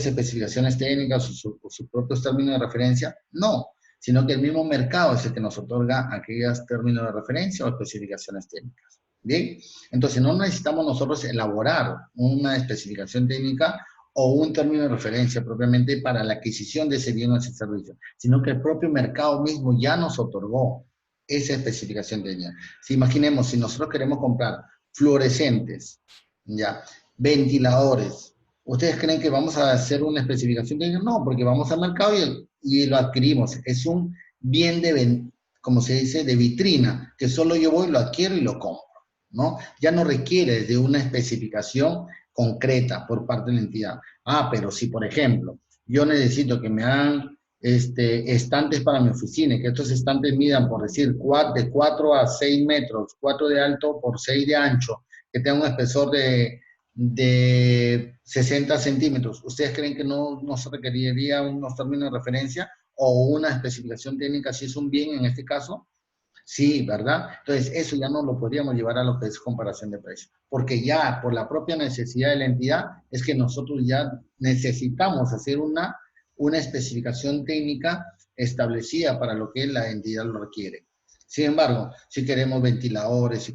especificaciones técnicas o sus propios términos de referencia? No, sino que el mismo mercado es el que nos otorga aquellos términos de referencia o especificaciones técnicas. Bien, entonces no necesitamos nosotros elaborar una especificación técnica o un término de referencia propiamente para la adquisición de ese bien o ese servicio, sino que el propio mercado mismo ya nos otorgó esa especificación técnica. Si imaginemos, si nosotros queremos comprar fluorescentes, ya, ventiladores, ¿ustedes creen que vamos a hacer una especificación técnica? No, porque vamos al mercado y lo adquirimos. Es un bien como se dice, de vitrina, que solo yo voy, lo adquiero y lo compro, ¿no? Ya no requiere de una especificación concreta por parte de la entidad. Ah, pero si, por ejemplo, yo necesito que me hagan estantes para mi oficina, que estos estantes midan, por decir, de 4 a 6 metros, 4 de alto por 6 de ancho, que tenga un espesor de 60 centímetros, ¿ustedes creen que no se requeriría unos términos de referencia o una especificación técnica si es un bien en este caso? Sí, ¿verdad? Entonces, eso ya no lo podríamos llevar a lo que es comparación de precios, porque ya por la propia necesidad de la entidad es que nosotros ya necesitamos hacer una especificación técnica establecida para lo que la entidad lo requiere. Sin embargo, si queremos ventiladores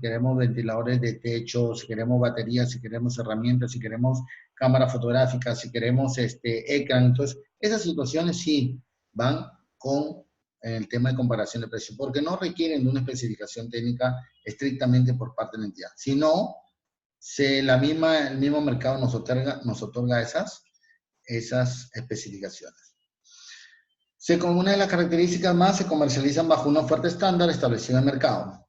de techo, si queremos baterías, si queremos herramientas, si queremos cámara fotográfica, si queremos ecran, entonces esas situaciones sí van con el tema de comparación de precios, porque no requieren de una especificación técnica estrictamente por parte de la entidad, sino el mismo mercado nos otorga esas especificaciones. Como una de las características más, se comercializan bajo una oferta estándar establecida en el mercado.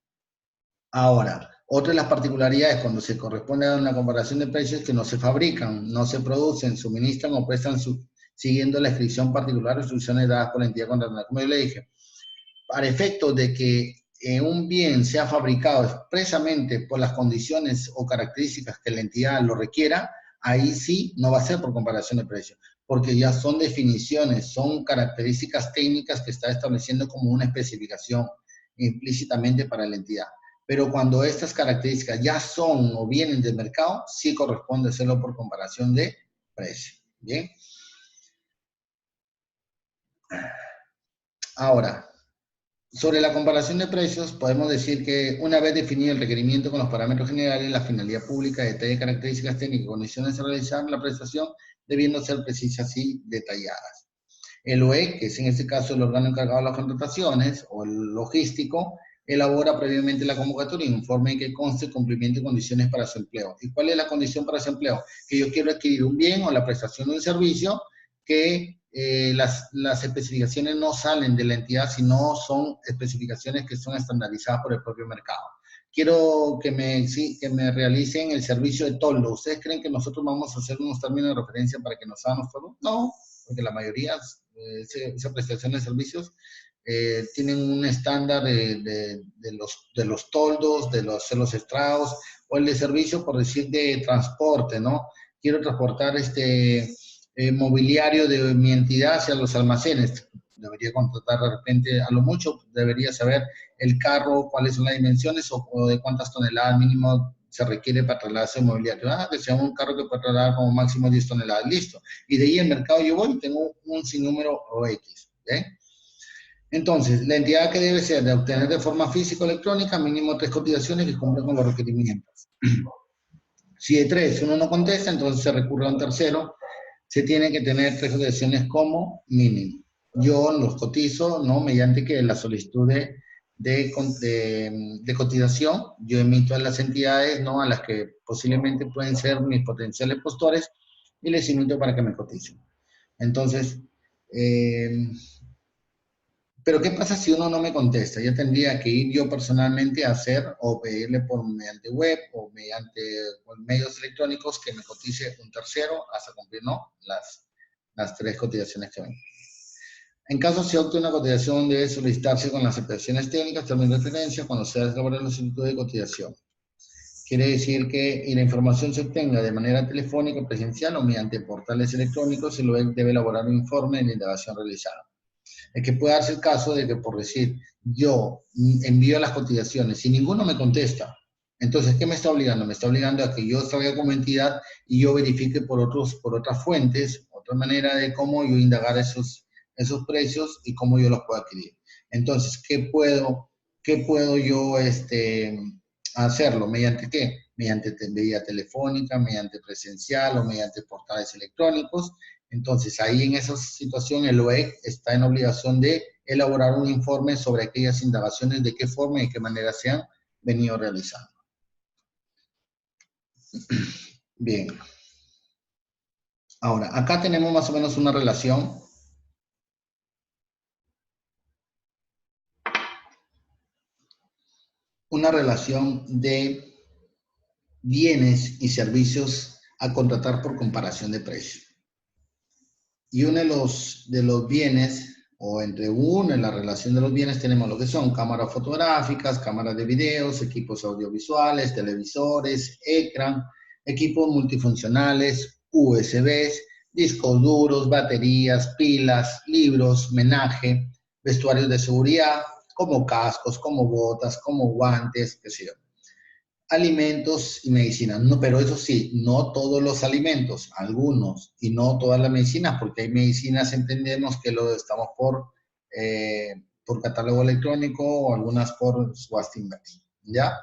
Ahora, otra de las particularidades cuando se corresponde a una comparación de precios es que no se fabrican, no se producen, suministran o prestan siguiendo la inscripción particular o instrucciones dadas por la entidad contratante. Como yo le dije, para efectos de que un bien sea fabricado expresamente por las condiciones o características que la entidad lo requiera, ahí sí no va a ser por comparación de precios, porque ya son definiciones, son características técnicas que está estableciendo como una especificación implícitamente para la entidad. Pero cuando estas características ya son o vienen del mercado, sí corresponde hacerlo por comparación de precio. Bien. Ahora, sobre la comparación de precios, podemos decir que una vez definido el requerimiento con los parámetros generales, la finalidad pública, detalle, características técnicas y condiciones de realizar la prestación, debiendo ser precisas y detalladas. El OE, que es en este caso el órgano encargado de las contrataciones, o el logístico, elabora previamente la convocatoria y informe que conste cumplimiento y condiciones para su empleo. ¿Y cuál es la condición para su empleo? Que yo quiero adquirir un bien o la prestación de un servicio que las especificaciones no salen de la entidad, sino son especificaciones que son estandarizadas por el propio mercado. Quiero que me realicen el servicio de toldo. ¿Ustedes creen que nosotros vamos a hacer unos términos de referencia para que nos hagan los toldos? No, porque la mayoría esa prestación de servicios tienen un estándar de los toldos, de los estrados, o el de servicio, por decir, de transporte, ¿no? Quiero transportar mobiliario de mi entidad hacia los almacenes. Debería contratar de repente, a lo mucho, debería saber el carro, cuáles son las dimensiones o de cuántas toneladas mínimo se requiere para trasladarse mobiliario. Que sea un carro que pueda trasladar como máximo 10 toneladas, listo. Y de ahí el mercado yo voy y tengo un sinnúmero o X. ¿Okay? Entonces, la entidad que debe ser de obtener de forma física o electrónica mínimo 3 cotizaciones que cumplan con los requerimientos. Si de 3 uno no contesta, entonces se recurre a un tercero. Se tiene que tener 3 cotizaciones como mínimo. Yo los cotizo, ¿no? Mediante que la solicitud de cotización, yo emito a las entidades, ¿no? A las que posiblemente pueden ser mis potenciales postores y les invito para que me coticen. Entonces, pero ¿qué pasa si uno no me contesta? Yo tendría que ir yo personalmente a hacer o pedirle por mediante web o mediante medios electrónicos que me cotice un tercero hasta cumplir, ¿no? Las 3 cotizaciones que ven. En caso se opte una cotización, debe solicitarse con las aceptaciones técnicas, también referencia, cuando se elabore la solicitud de cotización. Quiere decir que la información se obtenga de manera telefónica, presencial o mediante portales electrónicos, y luego debe elaborar un informe de la indagación realizada. Es que puede darse el caso de que, por decir, yo envío las cotizaciones y ninguno me contesta. Entonces, ¿qué me está obligando? Me está obligando a que yo salga como entidad y yo verifique por otras fuentes, otra manera de cómo yo indagar esos precios y cómo yo los puedo adquirir. Entonces, ¿qué puedo yo hacerlo? ¿Mediante qué? Mediante vía telefónica, mediante presencial o mediante portales electrónicos. Entonces, ahí en esa situación el OEC está en obligación de elaborar un informe sobre aquellas indagaciones, de qué forma y de qué manera se han venido realizando. Bien. Ahora, acá tenemos más o menos una relación. Una relación de bienes y servicios a contratar por comparación de precios. Y uno de los bienes, o en la relación de los bienes tenemos lo que son cámaras fotográficas, cámaras de videos, equipos audiovisuales, televisores, ecran, equipos multifuncionales, USBs, discos duros, baterías, pilas, libros, menaje, vestuarios de seguridad, como cascos, como botas, como guantes, qué sé yo. Alimentos y medicinas, no, pero eso sí, no todos los alimentos, algunos, y no todas las medicinas, porque hay medicinas, entendemos que lo estamos por por catálogo electrónico o algunas por subasta inversa, ¿ya?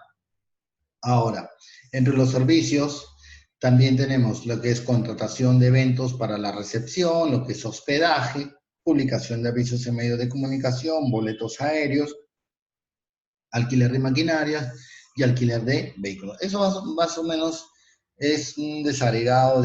Ahora, entre los servicios también tenemos lo que es contratación de eventos para la recepción, lo que es hospedaje, publicación de avisos en medios de comunicación, boletos aéreos, alquiler de maquinaria y alquiler de vehículos. Eso más o menos es un desagregado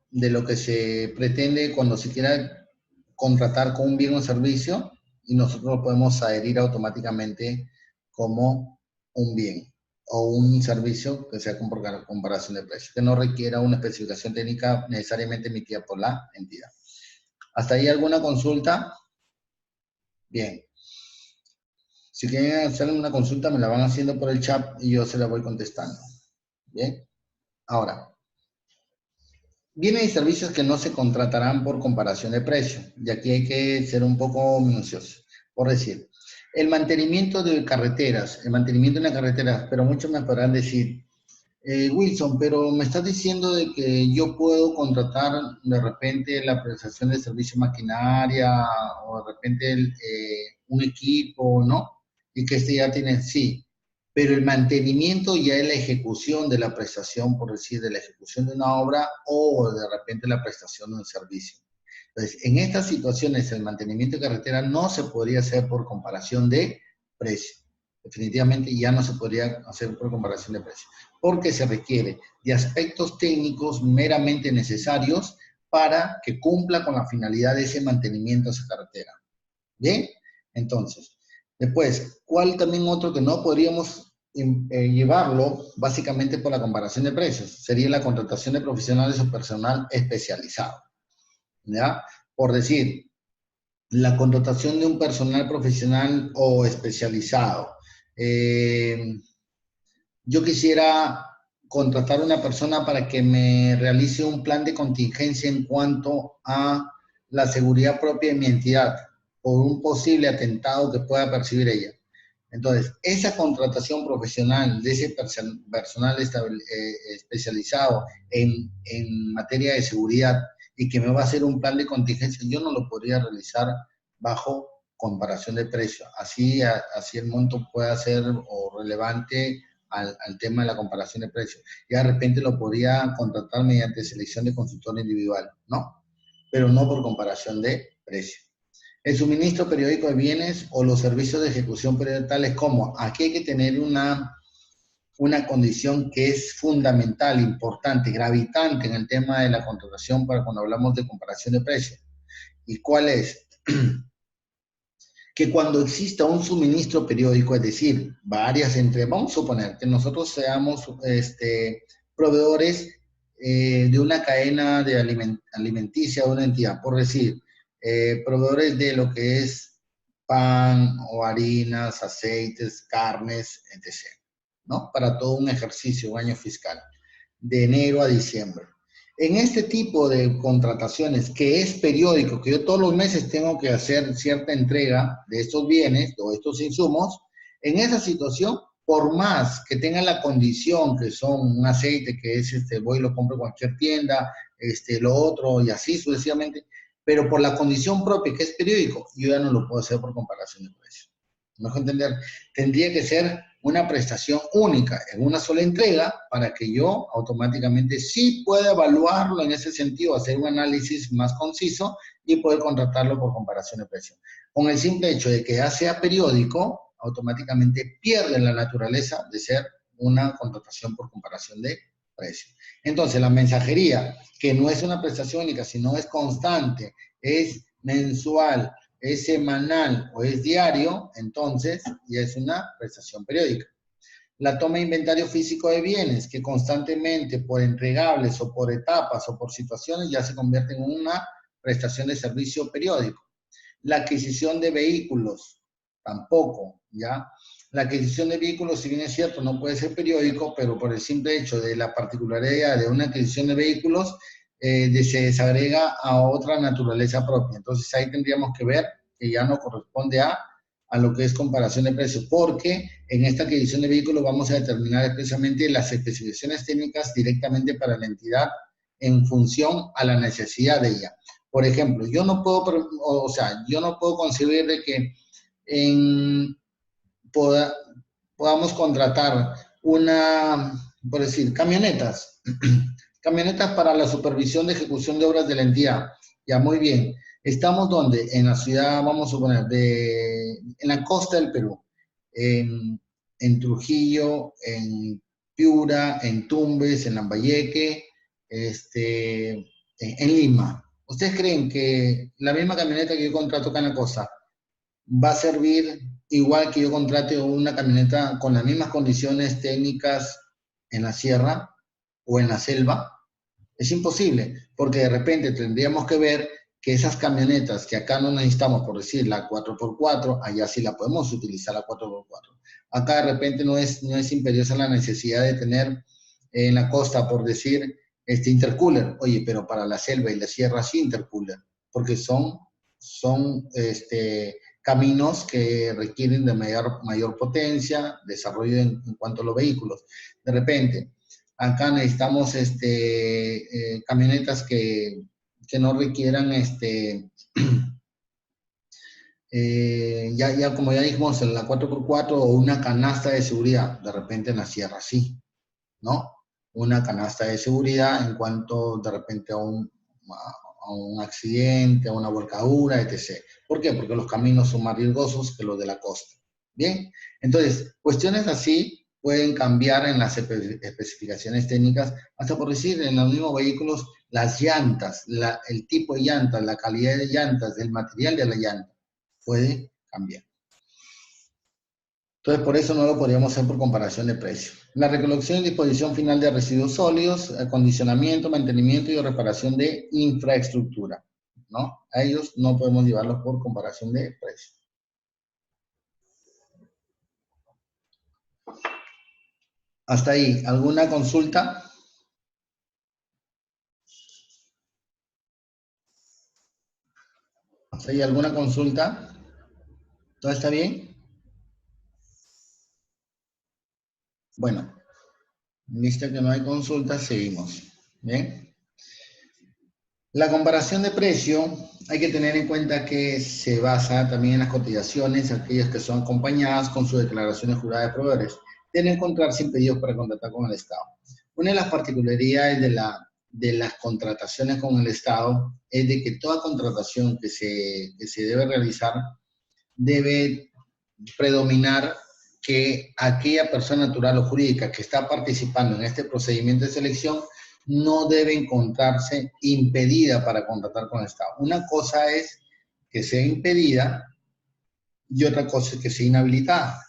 de lo que se pretende cuando se quiera contratar con un bien o servicio, y nosotros lo podemos adherir automáticamente como un bien o un servicio que sea con comparación de precios, que no requiera una especificación técnica necesariamente emitida por la entidad. ¿Hasta ahí alguna consulta? Bien. Si quieren hacer una consulta, me la van haciendo por el chat y yo se la voy contestando. Bien. Ahora, bienes y servicios que no se contratarán por comparación de precio. Y aquí hay que ser un poco minucioso. Por decir, el mantenimiento de carreteras, pero muchos me podrán decir, Wilson, pero me estás diciendo de que yo puedo contratar de repente la prestación de servicio maquinaria o de repente un equipo, ¿no? Y que este ya tiene, sí, pero el mantenimiento ya es la ejecución de la prestación, por decir, de la ejecución de una obra o de repente la prestación de un servicio. Entonces, en estas situaciones, el mantenimiento de carretera no se podría hacer por comparación de precio. Definitivamente ya no se podría hacer por comparación de precio, porque se requiere de aspectos técnicos meramente necesarios para que cumpla con la finalidad de ese mantenimiento de esa carretera. ¿Bien? Entonces, después, ¿cuál también otro que no podríamos llevarlo básicamente por la comparación de precios? Sería la contratación de profesionales o personal especializado. ¿Ya? Por decir, la contratación de un personal profesional o especializado. Yo quisiera contratar a una persona para que me realice un plan de contingencia en cuanto a la seguridad propia de mi entidad por un posible atentado que pueda percibir ella. Entonces, esa contratación profesional de ese personal especializado en materia de seguridad y que me va a hacer un plan de contingencia, yo no lo podría realizar bajo comparación de precio. Así el monto pueda ser o relevante al tema de la comparación de precios. Ya de repente lo podría contratar mediante selección de consultor individual, ¿no? Pero no por comparación de precio. El suministro periódico de bienes o los servicios de ejecución periódica tales como, aquí hay que tener una condición que es fundamental, importante, gravitante en el tema de la contratación para cuando hablamos de comparación de precios. ¿Y cuál es? Que cuando exista un suministro periódico, es decir, vamos a suponer que nosotros seamos proveedores de una cadena de alimenticia de una entidad, por decir, proveedores de lo que es pan o harinas, aceites, carnes, etc., ¿no? Para todo un ejercicio, un año fiscal, de enero a diciembre. En este tipo de contrataciones, que es periódico, que yo todos los meses tengo que hacer cierta entrega de estos bienes o estos insumos, en esa situación, por más que tenga la condición que son un aceite que es voy y lo compro en cualquier tienda, lo otro y así sucesivamente, pero por la condición propia que es periódico, yo ya no lo puedo hacer por comparación de precios. ¿Me dejo entender? Tendría que ser una prestación única en una sola entrega para que yo automáticamente sí pueda evaluarlo en ese sentido, hacer un análisis más conciso y poder contratarlo por comparación de precios. Con el simple hecho de que ya sea periódico, automáticamente pierde la naturaleza de ser una contratación por comparación de precios. Entonces, la mensajería, que no es una prestación única, sino es constante, es mensual, es semanal o es diario, entonces ya es una prestación periódica. La toma de inventario físico de bienes, que constantemente por entregables o por etapas o por situaciones ya se convierte en una prestación de servicio periódico. La adquisición de vehículos, tampoco, ¿ya? La adquisición de vehículos, si bien es cierto, no puede ser periódico, pero por el simple hecho de la particularidad de una adquisición de vehículos, se desagrega a otra naturaleza propia. Entonces ahí tendríamos que ver que ya no corresponde a lo que es comparación de precios, porque en esta adquisición de vehículos vamos a determinar especialmente las especificaciones técnicas directamente para la entidad en función a la necesidad de ella. Por ejemplo, yo no puedo, o sea, yo no puedo concebir de que en, podamos contratar por decir, camionetas, camionetas para la supervisión de ejecución de obras de la entidad. Ya, muy bien. ¿Estamos donde? En la ciudad, vamos a suponer, en la costa del Perú, en Trujillo, en Piura, en Tumbes, en Lambayeque, en Lima. ¿Ustedes creen que la misma camioneta que yo contrato acá en la costa va a servir igual que yo contrate una camioneta con las mismas condiciones técnicas en la sierra o en la selva? Es imposible, porque de repente tendríamos que ver que esas camionetas que acá no necesitamos, por decir la 4x4, allá sí la podemos utilizar la 4x4. Acá de repente no es imperiosa la necesidad de tener en la costa, por decir, intercooler. Oye, pero para la selva y la sierra sí intercooler, porque son caminos que requieren de mayor potencia, desarrollo en cuanto a los vehículos. De repente, acá necesitamos camionetas que no requieran ya como ya dijimos, en la 4x4 o una canasta de seguridad, de repente en la sierra sí, ¿no? Una canasta de seguridad en cuanto de repente a un accidente, a una volcadura, etc. ¿Por qué? Porque los caminos son más riesgosos que los de la costa. Bien, entonces, cuestiones así pueden cambiar en las especificaciones técnicas, hasta por decir, en los mismos vehículos, las llantas, el tipo de llantas, la calidad de llantas, el material de la llanta, puede cambiar. Entonces, por eso no lo podríamos hacer por comparación de precio. La recolección y disposición final de residuos sólidos, acondicionamiento, mantenimiento y reparación de infraestructura, ¿no? A ellos no podemos llevarlos por comparación de precio. Hasta ahí, ¿alguna consulta? ¿Hasta ahí alguna consulta? ¿Todo está bien? Bueno, listo que no hay consultas, seguimos. ¿Bien? La comparación de precio, hay que tener en cuenta que se basa también en las cotizaciones, aquellas que son acompañadas con sus declaraciones juradas de proveedores. Deben encontrarse impedidos para contratar con el Estado. Una de las particularidades de las contrataciones con el Estado es de que toda contratación que se debe realizar debe predominar que aquella persona natural o jurídica que está participando en este procedimiento de selección no debe encontrarse impedida para contratar con el Estado. Una cosa es que sea impedida y otra cosa es que sea inhabilitada.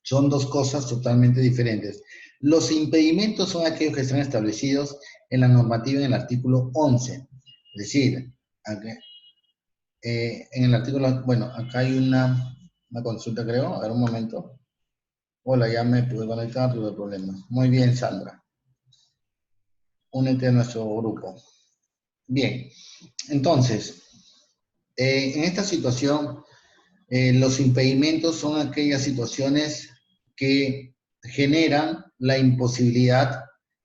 Son dos cosas totalmente diferentes. Los impedimentos son aquellos que están establecidos en la normativa en el artículo 11. Es decir, en el artículo, bueno, acá hay una consulta, creo. A ver, un momento. Hola, ya me pude conectar, tuve problemas. Muy bien, Sandra. Únete a nuestro grupo. Bien, entonces, en esta situación, los impedimentos son aquellas situaciones que generan la imposibilidad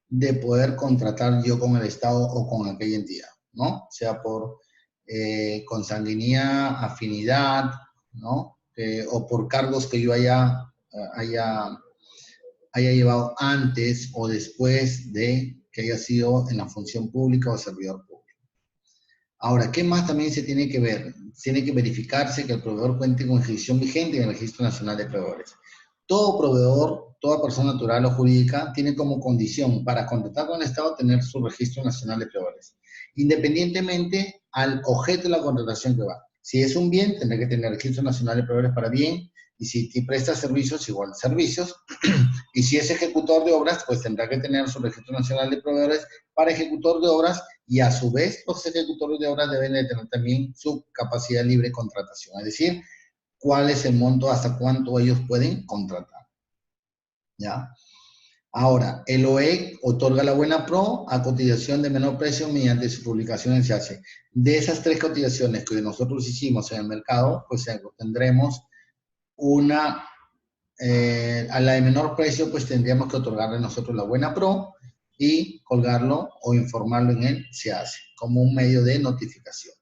de poder contratar yo con el Estado o con aquella entidad, ¿no? Sea por consanguinidad, afinidad, ¿no? O por cargos que yo haya llevado antes o después de que haya sido en la función pública o servidor público. Ahora, ¿qué más también se tiene que ver? Tiene que verificarse que el proveedor cuente con inscripción vigente en el Registro Nacional de Proveedores. Todo proveedor, toda persona natural o jurídica, tiene como condición para contratar con el Estado tener su Registro Nacional de Proveedores, independientemente al objeto de la contratación que va. Si es un bien, tendrá que tener Registro Nacional de Proveedores para bien, y si presta servicios, igual servicios, y si es ejecutor de obras, pues tendrá que tener su Registro Nacional de Proveedores para ejecutor de obras, y a su vez los ejecutores de obras deben de tener también su capacidad libre de contratación, es decir, cuál es el monto, hasta cuánto ellos pueden contratar. ¿Ya? Ahora, el OE otorga la buena pro a cotización de menor precio mediante su publicación en SEACE. De esas tres cotizaciones que nosotros hicimos en el mercado, pues tendremos una, a la de menor precio, pues tendríamos que otorgarle nosotros la buena pro, y colgarlo o informarlo en el SEACE como un medio de notificación.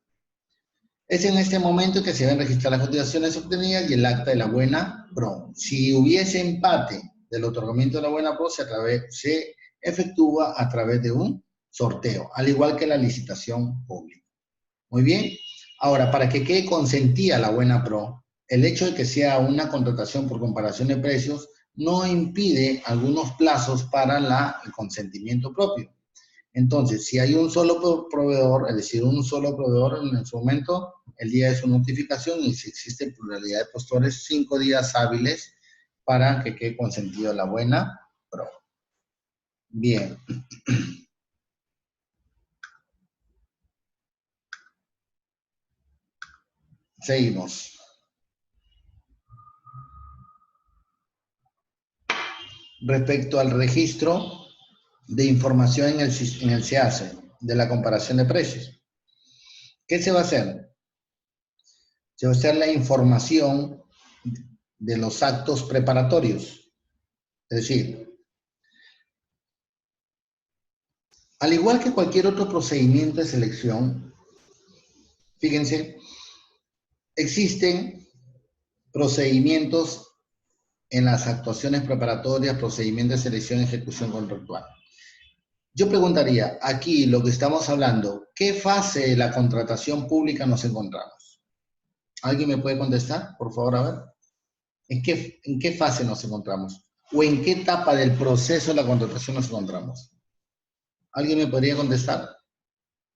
Es en este momento que se deben registrar las cotizaciones obtenidas y el acta de la buena pro. Si hubiese empate del otorgamiento de la buena pro, se efectúa a través de un sorteo, al igual que la licitación pública. Muy bien. Ahora, para que quede consentida la buena pro, el hecho de que sea una contratación por comparación de precios no impide algunos plazos para el consentimiento propio. Entonces, si hay un solo proveedor, es decir, un solo proveedor en su momento, el día de su notificación, y si existe pluralidad de postores, 5 días hábiles para que quede consentido la buena pro. Bien. Seguimos. Respecto al registro de información en el SEACE, de la comparación de precios. ¿Qué se va a hacer? Se va a hacer la información de los actos preparatorios. Es decir, al igual que cualquier otro procedimiento de selección, fíjense, existen procedimientos en las actuaciones preparatorias, procedimientos de selección y ejecución contractual. Yo preguntaría, aquí lo que estamos hablando, ¿qué fase de la contratación pública nos encontramos? ¿Alguien me puede contestar? Por favor, a ver. ¿En qué fase nos encontramos? ¿O en qué etapa del proceso de la contratación nos encontramos? ¿Alguien me podría contestar?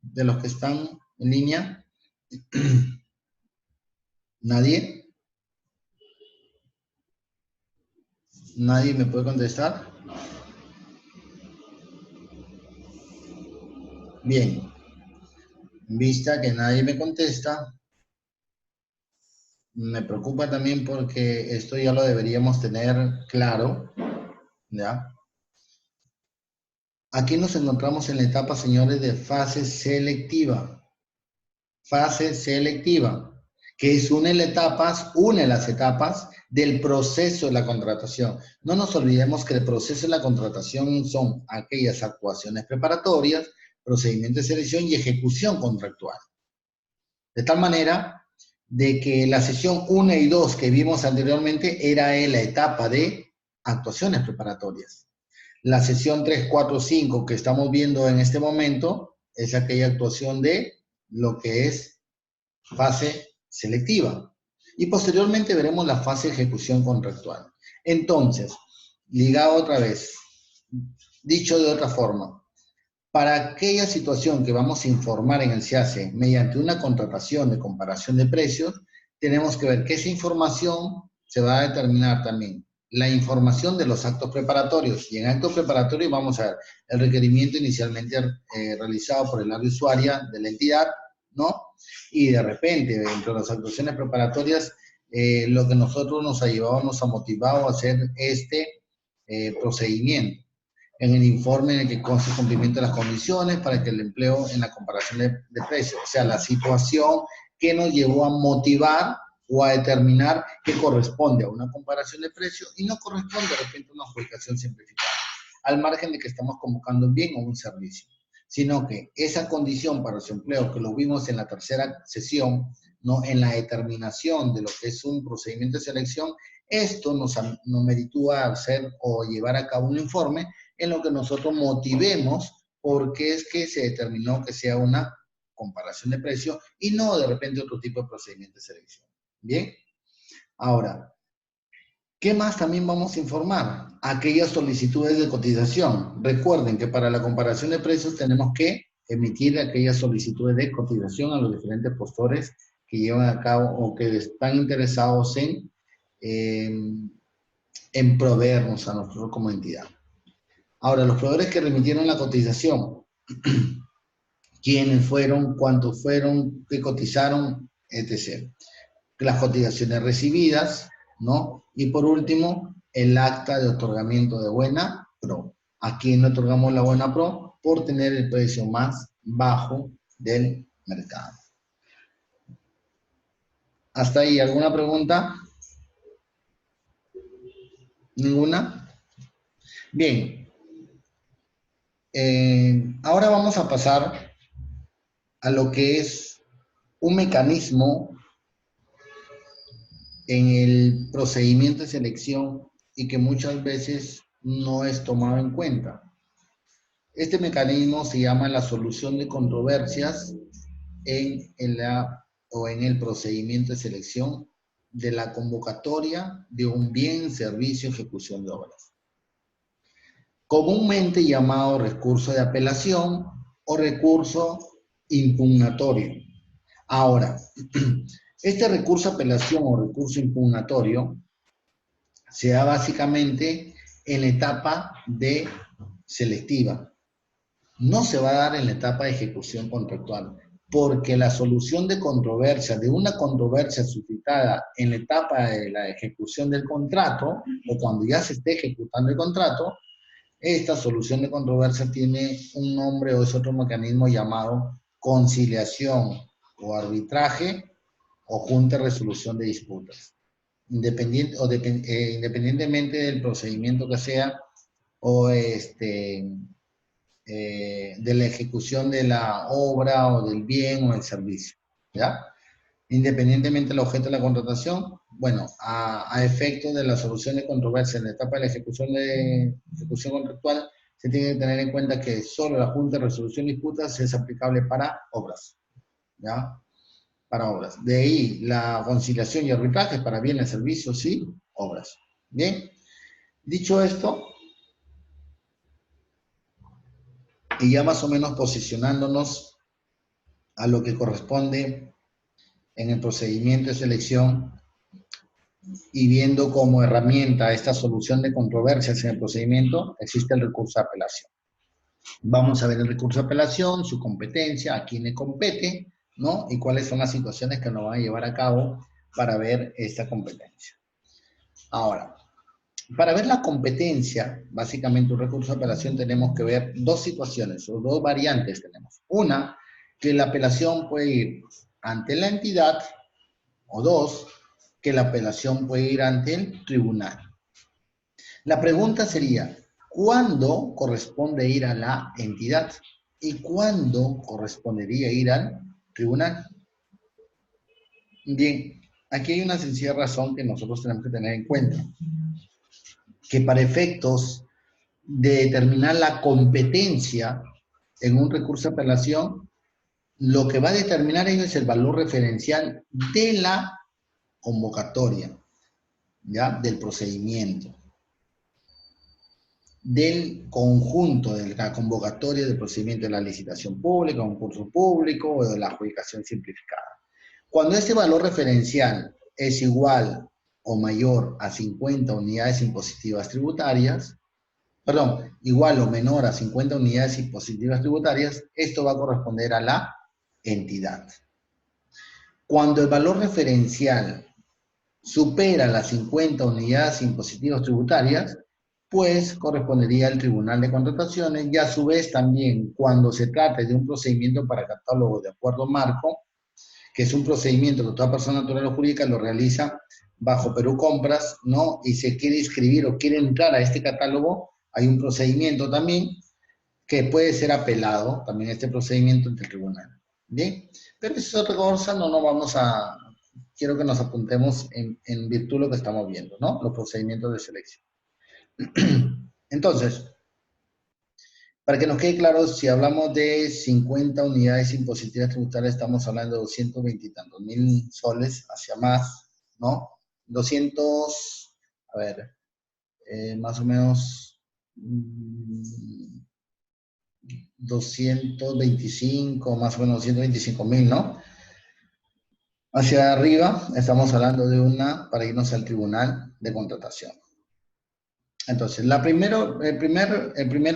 De los que están en línea. ¿Nadie? ¿Nadie me puede contestar? Bien. Vista que nadie me contesta, me preocupa también porque esto ya lo deberíamos tener claro, ¿ya? Aquí nos encontramos en la etapa, señores, de fase selectiva. Fase selectiva, que es une las etapas del proceso de la contratación. No nos olvidemos que el proceso de la contratación son aquellas actuaciones preparatorias, procedimientos de selección y ejecución contractual. De tal manera de que la sesión 1 y 2 que vimos anteriormente era la etapa de actuaciones preparatorias. La sesión 3, 4, 5 que estamos viendo en este momento es aquella actuación de lo que es fase selectiva. Y posteriormente veremos la fase de ejecución contractual. Entonces, ligado otra vez, dicho de otra forma, para aquella situación que vamos a informar en el SEACE mediante una contratación de comparación de precios, tenemos que ver que esa información se va a determinar también la información de los actos preparatorios. Y en actos preparatorios vamos a ver el requerimiento inicialmente realizado por el área usuaria de la entidad, ¿no? Y de repente, dentro de las actuaciones preparatorias, lo que nosotros nos ha llevado, nos ha motivado a hacer este procedimiento en el informe en el que consta el cumplimiento de las condiciones para que el empleo en la comparación de precios, o sea, la situación que nos llevó a motivar o a determinar que corresponde a una comparación de precios y no corresponde de repente a una adjudicación simplificada, al margen de que estamos convocando un bien o un servicio, sino que esa condición para su empleo, que lo vimos en la tercera sesión, ¿no? En la determinación de lo que es un procedimiento de selección, esto nos meritúa hacer o llevar a cabo un informe en lo que nosotros motivemos por qué es que se determinó que sea una comparación de precio y no de repente otro tipo de procedimiento de selección. Bien, ahora, ¿qué más también vamos a informar? Aquellas solicitudes de cotización. Recuerden que para la comparación de precios tenemos que emitir aquellas solicitudes de cotización a los diferentes postores que llevan a cabo o que están interesados en proveernos a nosotros como entidad. Ahora, los proveedores que remitieron la cotización, quiénes fueron, cuántos fueron, qué cotizaron, etc. Las cotizaciones recibidas, ¿no? Y por último, el acta de otorgamiento de buena pro. ¿A quién le otorgamos la buena pro? Por tener el precio más bajo del mercado. ¿Hasta ahí alguna pregunta? ¿Ninguna? Bien. Ahora vamos a pasar a lo que es un mecanismo en el procedimiento de selección y que muchas veces no es tomado en cuenta. Este mecanismo se llama la solución de controversias en el procedimiento de selección de la convocatoria de un bien, servicio, ejecución de obras. Comúnmente llamado recurso de apelación o recurso impugnatorio. Ahora, este recurso de apelación o recurso impugnatorio se da básicamente en la etapa de selectiva. No se va a dar en la etapa de ejecución contractual, porque la solución de controversia, de una controversia suscitada en la etapa de la ejecución del contrato, o cuando ya se esté ejecutando el contrato, esta solución de controversia tiene un nombre o es otro mecanismo llamado conciliación o arbitraje o junta de resolución de disputas. Independientemente del procedimiento que sea o de la ejecución de la obra o del bien o del servicio, ¿ya? Independientemente del objeto de la contratación, bueno, a efectos de la solución de controversia en la etapa de la ejecución contractual, se tiene que tener en cuenta que solo la Junta de Resolución de Disputas es aplicable para obras, ¿ya? Para obras. De ahí, la conciliación y arbitraje para bienes, servicios y obras. Bien, dicho esto, y ya más o menos posicionándonos a lo que corresponde en el procedimiento de selección y viendo como herramienta esta solución de controversias en el procedimiento, existe el recurso de apelación. Vamos a ver el recurso de apelación, su competencia, a quién le compete, ¿no? Y cuáles son las situaciones que nos van a llevar a cabo para ver esta competencia. Ahora, para ver la competencia, básicamente un recurso de apelación tenemos que ver dos situaciones o dos variantes tenemos. Una, que la apelación puede ir ante la entidad, o dos, que la apelación puede ir ante el tribunal. La pregunta sería, ¿cuándo corresponde ir a la entidad? ¿Y cuándo correspondería ir al tribunal? Bien, aquí hay una sencilla razón que nosotros tenemos que tener en cuenta, que para efectos de determinar la competencia en un recurso de apelación, lo que va a determinar ello es el valor referencial de la convocatoria, ¿ya? Del procedimiento, del conjunto de la convocatoria del procedimiento de la licitación pública, concurso público o de la adjudicación simplificada. Cuando este valor referencial es igual o mayor a 50 unidades impositivas tributarias, perdón, igual o menor a 50 unidades impositivas tributarias, esto va a corresponder a la entidad. Cuando el valor referencial supera las 50 unidades impositivas tributarias, pues correspondería al Tribunal de Contrataciones y a su vez también cuando se trate de un procedimiento para catálogo de acuerdo marco, que es un procedimiento que toda persona natural o jurídica lo realiza bajo Perú Compras, ¿no? Y se quiere inscribir o quiere entrar a este catálogo, hay un procedimiento también que puede ser apelado, también este procedimiento ante el tribunal. ¿Bien? Pero eso es otra cosa, no nos vamos a... Quiero que nos apuntemos en virtud de lo que estamos viendo, ¿no? Los procedimientos de selección. Entonces, para que nos quede claro, si hablamos de 50 unidades impositivas tributarias, estamos hablando de 220 y tantos mil soles hacia más, ¿no? 200, a ver, más o menos 225, más o menos 225.000, ¿no? Hacia arriba estamos hablando de una para irnos al tribunal de contratación. Entonces, el primer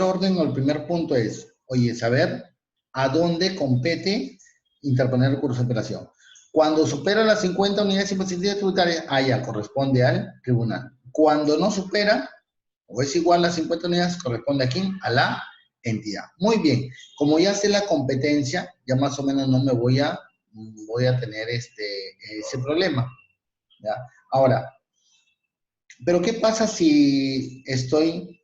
orden o el primer punto es, oye, saber a dónde compete interponer recurso de apelación. Cuando supera las 50 unidades impositivas tributarias, ya corresponde al tribunal. Cuando no supera o es igual a 50 unidades, corresponde a quién? A la entidad. Muy bien, como ya sé la competencia, ya más o menos no me voy a tener ese problema, ¿ya? Ahora, pero ¿qué pasa si estoy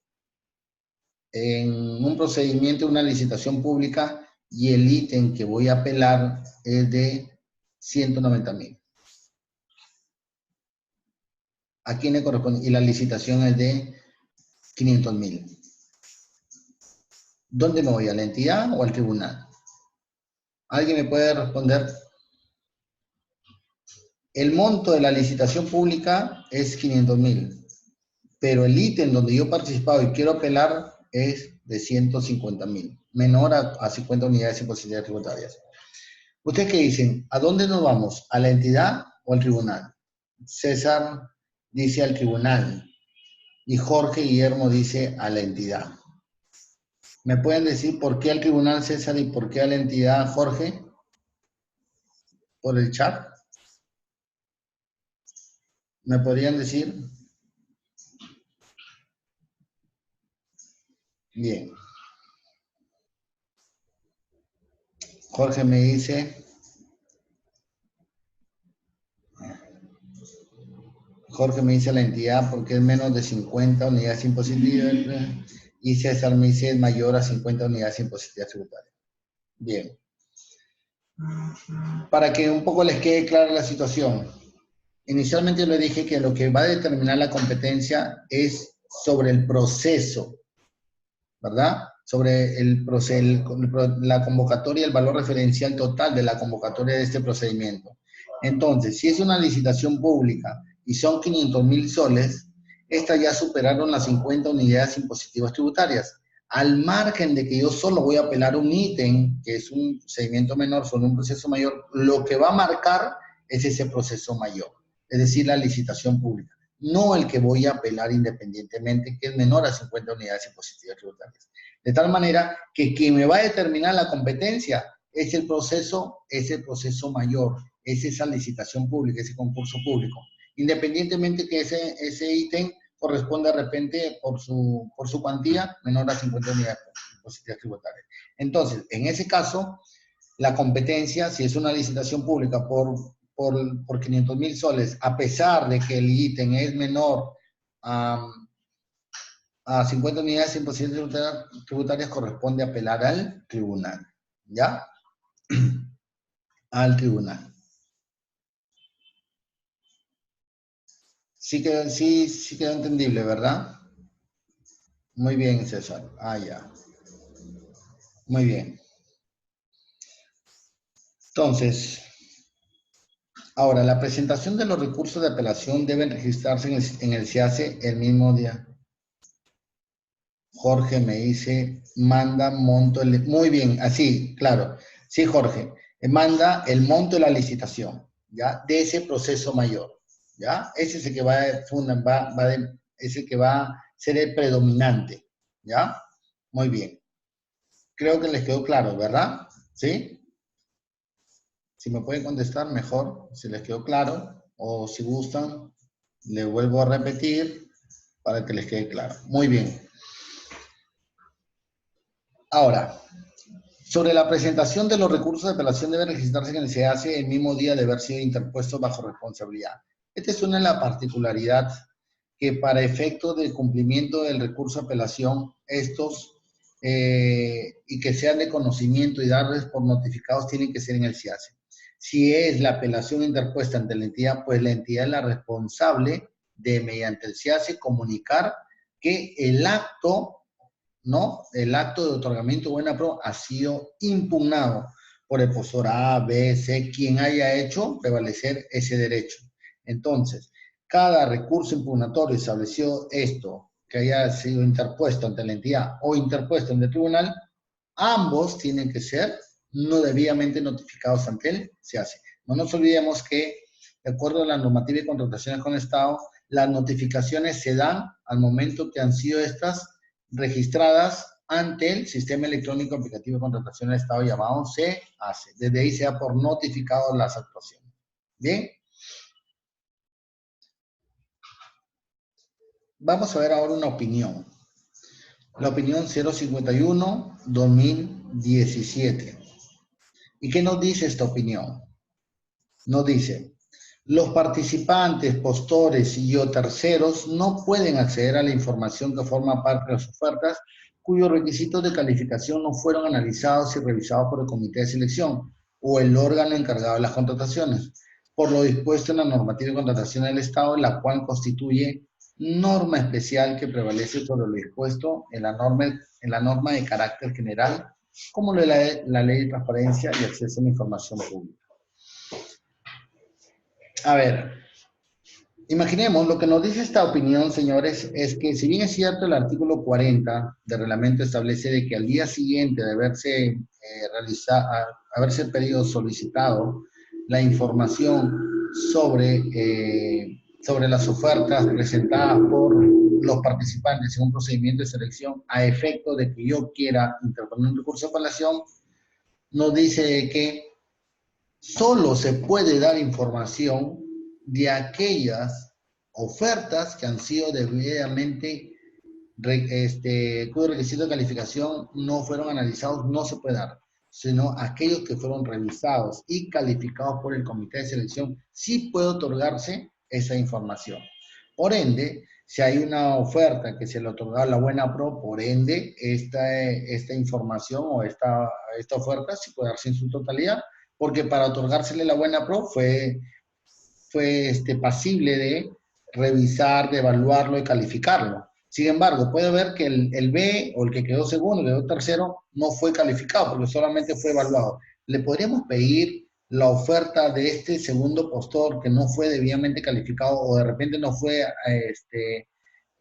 en un procedimiento, una licitación pública, y el ítem que voy a apelar es de 190.000. ¿A quién le corresponde? Y la licitación es de 500.000. ¿Dónde me voy? ¿A la entidad o al tribunal? ¿Alguien me puede responder? El monto de la licitación pública es 500.000, pero el ítem donde yo he participado y quiero apelar es de 150.000, menor a 50 unidades impositivas tributarias. ¿Ustedes qué dicen? ¿A dónde nos vamos? ¿A la entidad o al tribunal? César dice al tribunal y Jorge Guillermo dice a la entidad. ¿Me pueden decir por qué al tribunal, César, y por qué a la entidad, Jorge? ¿Por el chat? ¿Me podrían decir? Bien. Jorge me dice la entidad porque es menos de 50 unidades impositivas y César me dice es mayor a 50 unidades impositivas tributarias. Bien. Para que un poco les quede clara la situación. Inicialmente le dije que lo que va a determinar la competencia es sobre el proceso, ¿verdad? Sobre la convocatoria, el valor referencial total de la convocatoria de este procedimiento. Entonces, si es una licitación pública y son 500.000 soles, estas ya superaron las 50 unidades impositivas tributarias. Al margen de que yo solo voy a apelar un ítem, que es un procedimiento menor sobre un proceso mayor, lo que va a marcar es ese proceso mayor, es decir, la licitación pública, no el que voy a apelar independientemente, que es menor a 50 unidades impositivas tributarias. De tal manera que quien me va a determinar la competencia es el proceso mayor, es esa licitación pública, ese concurso público. Independientemente que ese ítem corresponde de repente por su cuantía menor a 50 unidades impositivas tributarias. Entonces, en ese caso, la competencia, si es una licitación pública por 500.000 soles, a pesar de que el ítem es menor a 50 unidades impositivas tributarias, corresponde apelar al tribunal, ¿ya? Al tribunal. Sí quedó entendible, ¿verdad? Muy bien, César. Ya. Muy bien. Entonces, ahora, la presentación de los recursos de apelación deben registrarse en el SIACE el mismo día. Jorge me dice, manda monto, muy bien, así, claro. Sí, Jorge, manda el monto de la licitación, ¿ya? De ese proceso mayor, ¿ya? Ese es el que es el que va a ser el predominante, ¿ya? Muy bien. Creo que les quedó claro, ¿verdad? ¿Sí? Si me pueden contestar, mejor, si les quedó claro, o si gustan, le vuelvo a repetir para que les quede claro. Muy bien. Ahora, sobre la presentación de los recursos de apelación debe registrarse en el SEACE el mismo día de haber sido interpuestos bajo responsabilidad. Esta es una de las particularidades que para efectos del cumplimiento del recurso de apelación, y que sean de conocimiento y darles por notificados, tienen que ser en el SEACE. Si es la apelación interpuesta ante la entidad, pues la entidad es la responsable de, mediante el SEACE, comunicar que el acto, ¿no? El acto de otorgamiento de buena pro ha sido impugnado por el postor A, B, C, quien haya hecho prevalecer ese derecho. Entonces, cada recurso impugnatorio establecido esto, que haya sido interpuesto ante la entidad o interpuesto ante el tribunal, ambos tienen que ser no debidamente notificados ante él, se hace. No nos olvidemos que, de acuerdo a la normativa de contrataciones con el Estado, las notificaciones se dan al momento que han sido estas registradas ante el Sistema Electrónico Aplicativo de Contratación del Estado llamado SEACE. Desde ahí se da por notificado las actuaciones. Bien. Vamos a ver ahora una opinión. La opinión 051-2017. ¿Y qué nos dice esta opinión? Nos dice, los participantes, postores y o terceros no pueden acceder a la información que forma parte de las ofertas cuyos requisitos de calificación no fueron analizados y revisados por el comité de selección o el órgano encargado de las contrataciones, por lo dispuesto en la normativa de contratación del Estado, la cual constituye norma especial que prevalece sobre lo dispuesto en la norma de carácter general, como la Ley de Transparencia y Acceso a la Información Pública. A ver, imaginemos, lo que nos dice esta opinión, señores, es que si bien es cierto el artículo 40 del reglamento establece de que al día siguiente de haberse pedido solicitado la información sobre las ofertas presentadas por los participantes en un procedimiento de selección a efecto de que yo quiera interponer un recurso de apelación, nos dice que solo se puede dar información de aquellas ofertas que han sido debidamente, cuyos requisitos de calificación no fueron analizados, no se puede dar, sino aquellos que fueron revisados y calificados por el comité de selección, sí puede otorgarse esa información. Por ende, si hay una oferta que se le otorga la buena pro, por ende, esta información o esta oferta sí puede darse en su totalidad, porque para otorgársele la buena pro fue pasible de revisar, de evaluarlo y calificarlo. Sin embargo, puede ver que el B o el que quedó segundo, el que quedó tercero, no fue calificado porque solamente fue evaluado. Le podríamos pedir la oferta de este segundo postor que no fue debidamente calificado o de repente no fue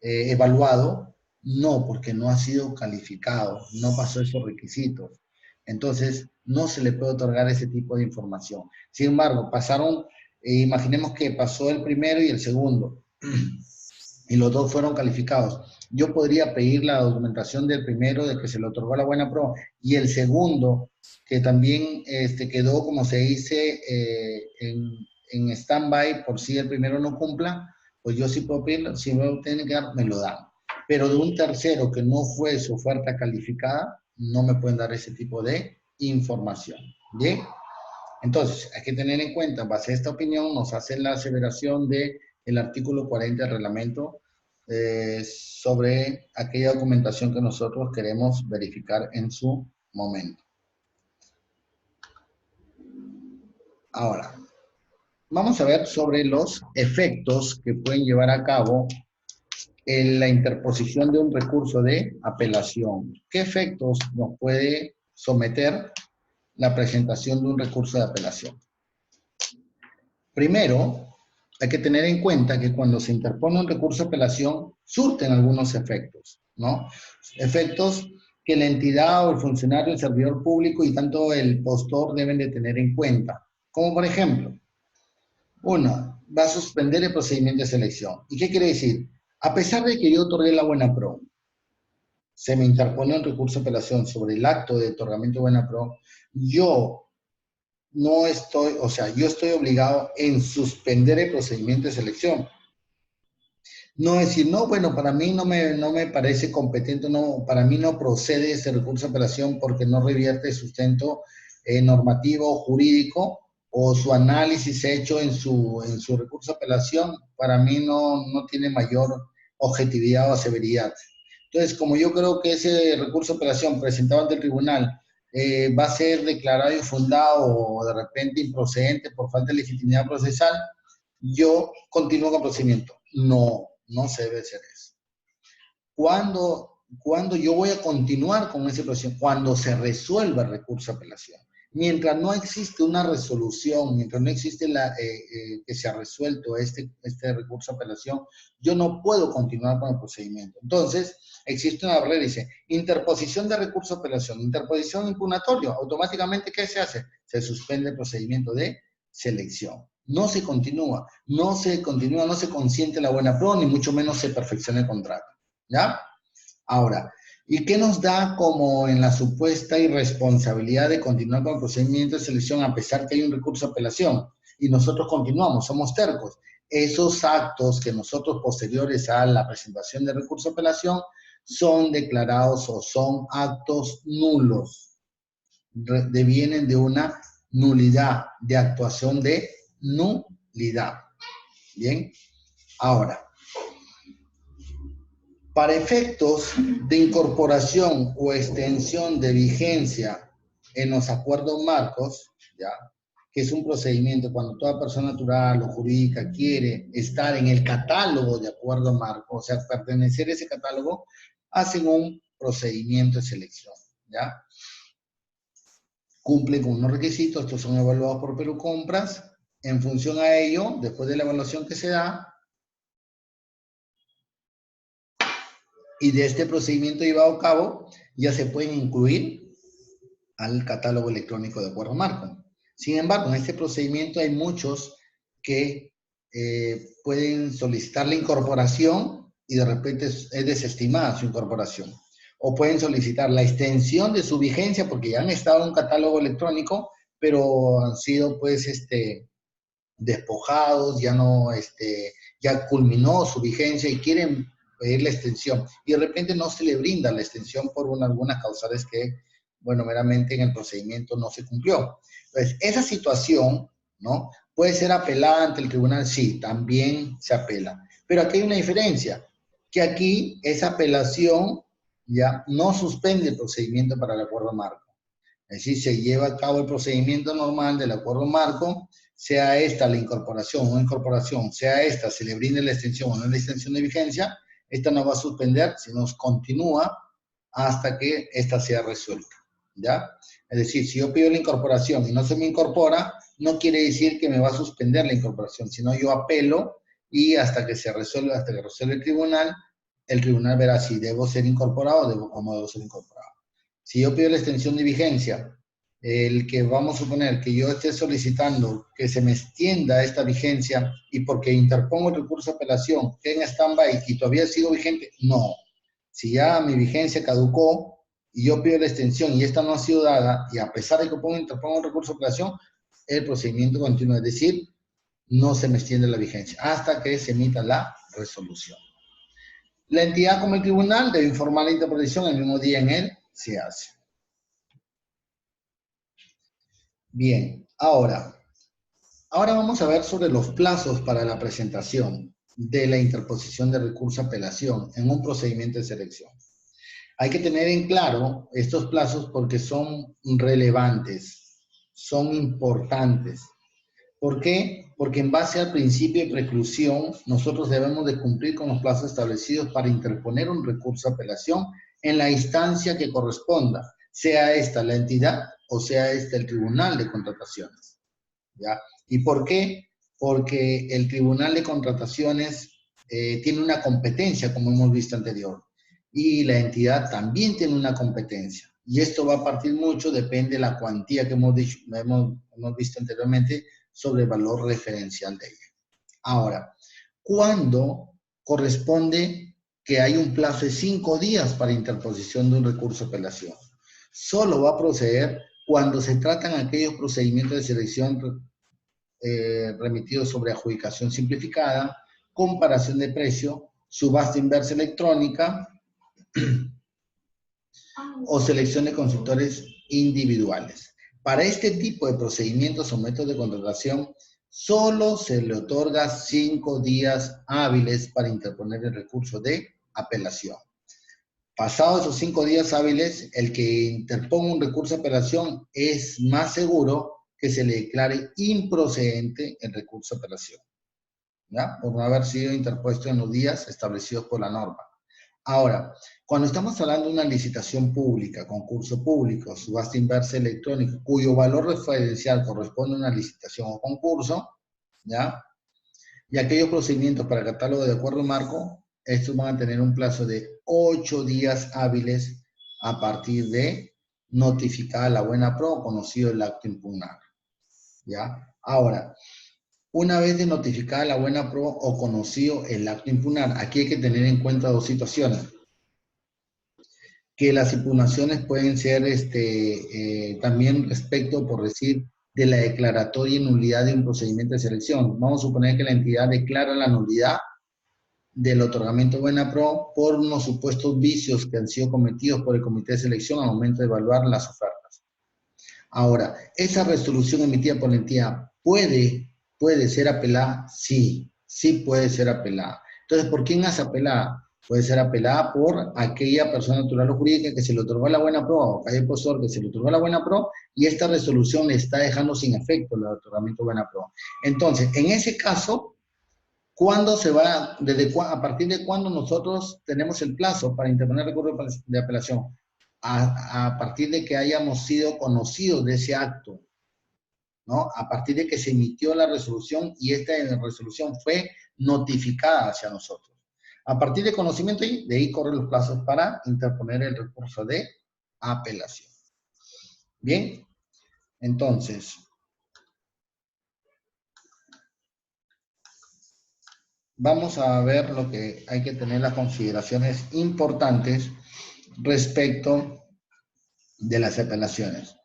evaluado. No, porque no ha sido calificado, no pasó esos requisitos. Entonces, no se le puede otorgar ese tipo de información. Sin embargo, imaginemos que pasó el primero y el segundo, y los dos fueron calificados. Yo podría pedir la documentación del primero de que se le otorgó la buena pro, y el segundo, que también quedó, como se dice, en stand-by por si el primero no cumpla, pues yo sí puedo pedirlo, si me lo tienen que dar, me lo dan. Pero de un tercero que no fue su oferta calificada, no me pueden dar ese tipo de información. ¿Bien? Entonces, hay que tener en cuenta, en base a esta opinión, nos hace la aseveración del artículo 40 del reglamento sobre aquella documentación que nosotros queremos verificar en su momento. Ahora, vamos a ver sobre los efectos que pueden llevar a cabo en la interposición de un recurso de apelación. ¿Qué efectos nos puede someter la presentación de un recurso de apelación? Primero, hay que tener en cuenta que cuando se interpone un recurso de apelación, surten algunos efectos, ¿no? Efectos que la entidad o el funcionario, el servidor público y tanto el postor deben de tener en cuenta. Como por ejemplo, uno, va a suspender el procedimiento de selección. ¿Y qué quiere decir? A pesar de que yo otorgué la buena pro, se me interpone un recurso de apelación sobre el acto de otorgamiento de buena pro, yo estoy obligado en suspender el procedimiento de selección. No decir, no, bueno, para mí no me parece competente, no, para mí no procede ese recurso de apelación porque no revierte sustento normativo o jurídico, o su análisis hecho en su recurso de apelación, para mí no tiene mayor objetividad o severidad. Entonces, como yo creo que ese recurso de apelación presentado ante el tribunal va a ser declarado infundado o de repente improcedente por falta de legitimidad procesal, yo continúo con el procedimiento. No se debe hacer eso. ¿Cuándo yo voy a continuar con ese procedimiento? Cuando se resuelva el recurso de apelación. Mientras no existe una resolución, mientras no existe que se ha resuelto este recurso de apelación, yo no puedo continuar con el procedimiento. Entonces, existe una barrera, dice, interposición de recurso de apelación, interposición impugnatorio, automáticamente, ¿qué se hace? Se suspende el procedimiento de selección. No se continúa, no se consiente la buena pro, ni mucho menos se perfecciona el contrato. ¿Ya? Ahora, ¿y qué nos da como en la supuesta irresponsabilidad de continuar con el procedimiento de selección a pesar que hay un recurso de apelación? Y nosotros continuamos, somos tercos. Esos actos que nosotros posteriores a la presentación del recurso de apelación son declarados o son actos nulos. Devienen de una nulidad, de actuación de nulidad. Bien, ahora, Para efectos de incorporación o extensión de vigencia en los acuerdos marcos, ¿ya? Que es un procedimiento cuando toda persona natural o jurídica quiere estar en el catálogo de acuerdo marco, o sea, pertenecer a ese catálogo, hacen un procedimiento de selección, ¿ya? Cumplen con unos requisitos, estos son evaluados por Perú Compras. En función a ello, después de la evaluación que se da, y de este procedimiento llevado a cabo, ya se pueden incluir al catálogo electrónico de acuerdo marco. Sin embargo, en este procedimiento hay muchos que pueden solicitar la incorporación y de repente es desestimada su incorporación. O pueden solicitar la extensión de su vigencia porque ya han estado en un catálogo electrónico, pero han sido pues despojados, ya no, ya culminó su vigencia y quieren pedir la extensión. Y de repente no se le brinda la extensión por algunas causales que, bueno, meramente en el procedimiento no se cumplió. Entonces, esa situación, ¿no? Puede ser apelada ante el tribunal, sí, también se apela. Pero aquí hay una diferencia, que aquí esa apelación ya no suspende el procedimiento para el acuerdo marco. Es decir, se lleva a cabo el procedimiento normal del acuerdo marco, sea esta la incorporación o incorporación, sea esta, se le brinde la extensión o no la extensión de vigencia, esta no va a suspender, sino continúa hasta que esta sea resuelta, ¿ya? Es decir, si yo pido la incorporación y no se me incorpora, no quiere decir que me va a suspender la incorporación, sino yo apelo y hasta que se resuelva, hasta que resuelva el tribunal verá si debo ser incorporado o no debo ser incorporado. Si yo pido la extensión de vigencia, el que vamos a suponer que yo esté solicitando que se me extienda esta vigencia y porque interpongo el recurso de apelación, quede en stand-by y todavía sigo vigente, no. Si ya mi vigencia caducó y yo pido la extensión y esta no ha sido dada, y a pesar de que interpongo un recurso de apelación, el procedimiento continúa, es decir, no se me extiende la vigencia hasta que se emita la resolución. La entidad como el tribunal debe informar la interpretación el mismo día en él se hace. Bien, ahora vamos a ver sobre los plazos para la presentación de la interposición de recurso de apelación en un procedimiento de selección. Hay que tener en claro estos plazos porque son relevantes, son importantes. ¿Por qué? Porque en base al principio de preclusión, nosotros debemos de cumplir con los plazos establecidos para interponer un recurso de apelación en la instancia que corresponda, sea esta la entidad o sea este el tribunal de contrataciones, ¿ya? ¿Y por qué? Porque el tribunal de contrataciones tiene una competencia, como hemos visto anterior, y la entidad también tiene una competencia. Y esto va a partir mucho, depende de la cuantía que hemos visto anteriormente, sobre el valor referencial de ella. Ahora, ¿cuándo corresponde que hay un plazo de 5 días para interposición de un recurso de apelación? Solo va a proceder cuando se tratan aquellos procedimientos de selección remitidos sobre adjudicación simplificada, comparación de precio, subasta inversa electrónica o selección de consultores individuales. Para este tipo de procedimientos o métodos de contratación, solo se le otorga 5 días hábiles para interponer el recurso de apelación. Pasados esos 5 días hábiles, el que interponga un recurso de apelación es más seguro que se le declare improcedente el recurso de apelación, ¿ya? Por no haber sido interpuesto en los días establecidos por la norma. Ahora, cuando estamos hablando de una licitación pública, concurso público, subasta inversa electrónica, cuyo valor referencial corresponde a una licitación o concurso, ¿ya? Y aquellos procedimientos para catálogo de acuerdo marco, estos van a tener un plazo de 8 días hábiles a partir de notificada la buena pro o conocido el acto impugnado, ¿ya? Ahora, una vez de notificada la buena pro o conocido el acto impugnado, aquí hay que tener en cuenta dos situaciones. Que las impugnaciones pueden ser también respecto, por decir, de la declaratoria y nulidad de un procedimiento de selección. Vamos a suponer que la entidad declara la nulidad del otorgamiento buena pro por unos supuestos vicios que han sido cometidos por el comité de selección al momento de evaluar las ofertas. Ahora, ¿esa resolución emitida por la entidad puede ser apelada? Sí, sí puede ser apelada. Entonces, ¿por quién hace apelada? puede ser apelada por aquella persona natural o jurídica que se le otorgó la buena pro, o aquel postor que se le otorgó la buena pro, y esta resolución le está dejando sin efecto el otorgamiento de buena pro. Entonces, en ese caso, ¿cuándo se va, a partir de cuándo nosotros tenemos el plazo para interponer recurso de apelación? A partir de que hayamos sido conocidos de ese acto, ¿no? A partir de que se emitió la resolución y esta resolución fue notificada hacia nosotros. A partir de conocimiento, de ahí corren los plazos para interponer el recurso de apelación. Bien, entonces, vamos a ver lo que hay que tener las consideraciones importantes respecto de las apelaciones.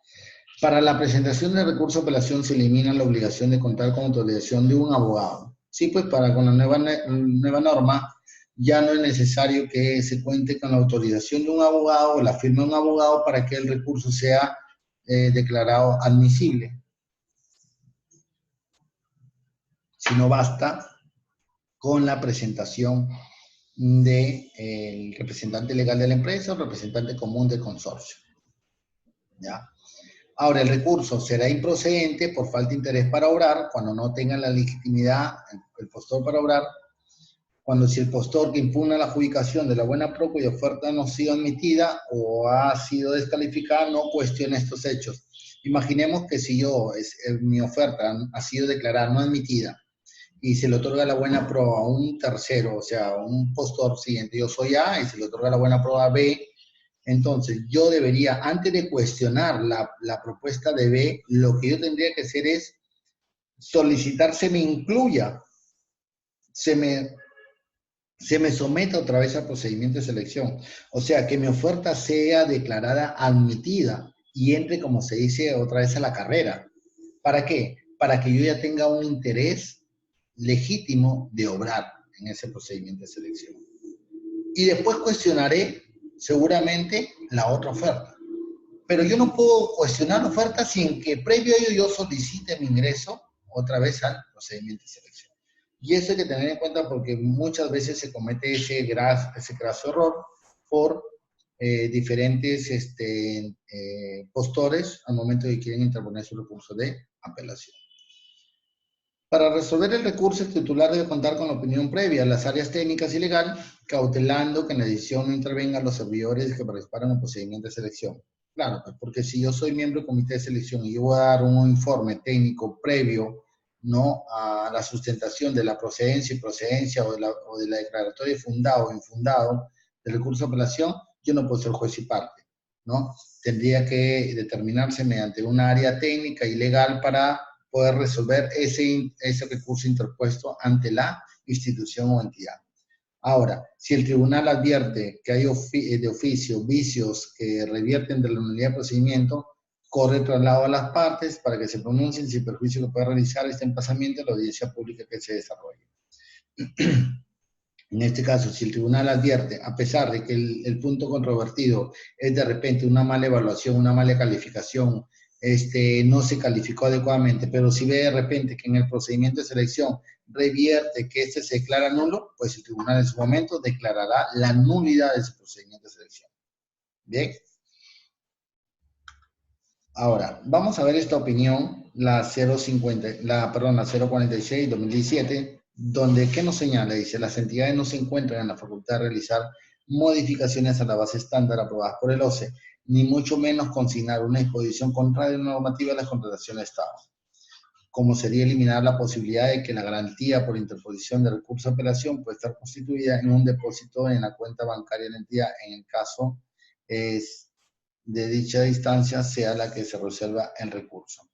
Para la presentación del recurso de apelación se elimina la obligación de contar con autorización de un abogado. Sí, pues con la nueva norma ya no es necesario que se cuente con la autorización de un abogado o la firma de un abogado para que el recurso sea declarado admisible. Sino basta con la presentación del representante legal de la empresa o representante común del consorcio. ¿Ya? Ahora, el recurso será improcedente por falta de interés para obrar cuando no tenga la legitimidad el postor para obrar, cuando si el postor que impugna la adjudicación de la buena pro cuya oferta no ha sido admitida o ha sido descalificada no cuestiona estos hechos. Imaginemos que si mi oferta ha sido declarada no admitida y se le otorga la buena pro a un tercero, o sea, a un postor siguiente, yo soy A y se le otorga la buena pro a B, entonces yo debería, antes de cuestionar la propuesta de B, lo que yo tendría que hacer es solicitar se me incluya, se me someta otra vez al procedimiento de selección. O sea, que mi oferta sea declarada admitida y entre, como se dice, otra vez a la carrera. ¿Para qué? Para que yo ya tenga un interés legítimo de obrar en ese procedimiento de selección. Y después cuestionaré seguramente la otra oferta. Pero yo no puedo cuestionar la oferta sin que previo a ello yo solicite mi ingreso otra vez al procedimiento de selección. Y eso hay que tener en cuenta porque muchas veces se comete ese graso error por diferentes postores al momento de que quieren interponer su recurso de apelación. Para resolver el recurso, el titular debe contar con la opinión previa, las áreas técnicas y legal, cautelando que en la decisión no intervengan los servidores que participaron en el procedimiento de selección. Claro, pues porque si yo soy miembro del comité de selección y yo voy a dar un informe técnico previo, ¿no?, a la sustentación de la procedencia y procedencia o de la declaratoria fundado o infundado del recurso de apelación, yo no puedo ser juez y parte, ¿no? Tendría que determinarse mediante una área técnica y legal para poder resolver ese recurso interpuesto ante la institución o entidad. Ahora, si el tribunal advierte que hay de oficio vicios que revierten de la nulidad de procedimiento, corre el traslado a las partes para que se pronuncien si el perjuicio que pueda realizar este emplazamiento en la audiencia pública que se desarrolle. En este caso, si el tribunal advierte, a pesar de que el punto controvertido es de repente una mala evaluación, una mala calificación, no se calificó adecuadamente, pero si ve de repente que en el procedimiento de selección revierte que se declara nulo, pues el tribunal en su momento declarará la nulidad de ese procedimiento de selección. Bien. Ahora, vamos a ver esta opinión, la 046-2017, donde, ¿qué nos señala? Dice, las entidades no se encuentran en la facultad de realizar modificaciones a la base estándar aprobadas por el OCE, ni mucho menos consignar una disposición contraria a la normativa de la contratación de Estado, como sería eliminar la posibilidad de que la garantía por interposición de recurso de apelación pueda estar constituida en un depósito en la cuenta bancaria de la entidad, en el caso de dicha instancia sea la que se resuelva el recurso.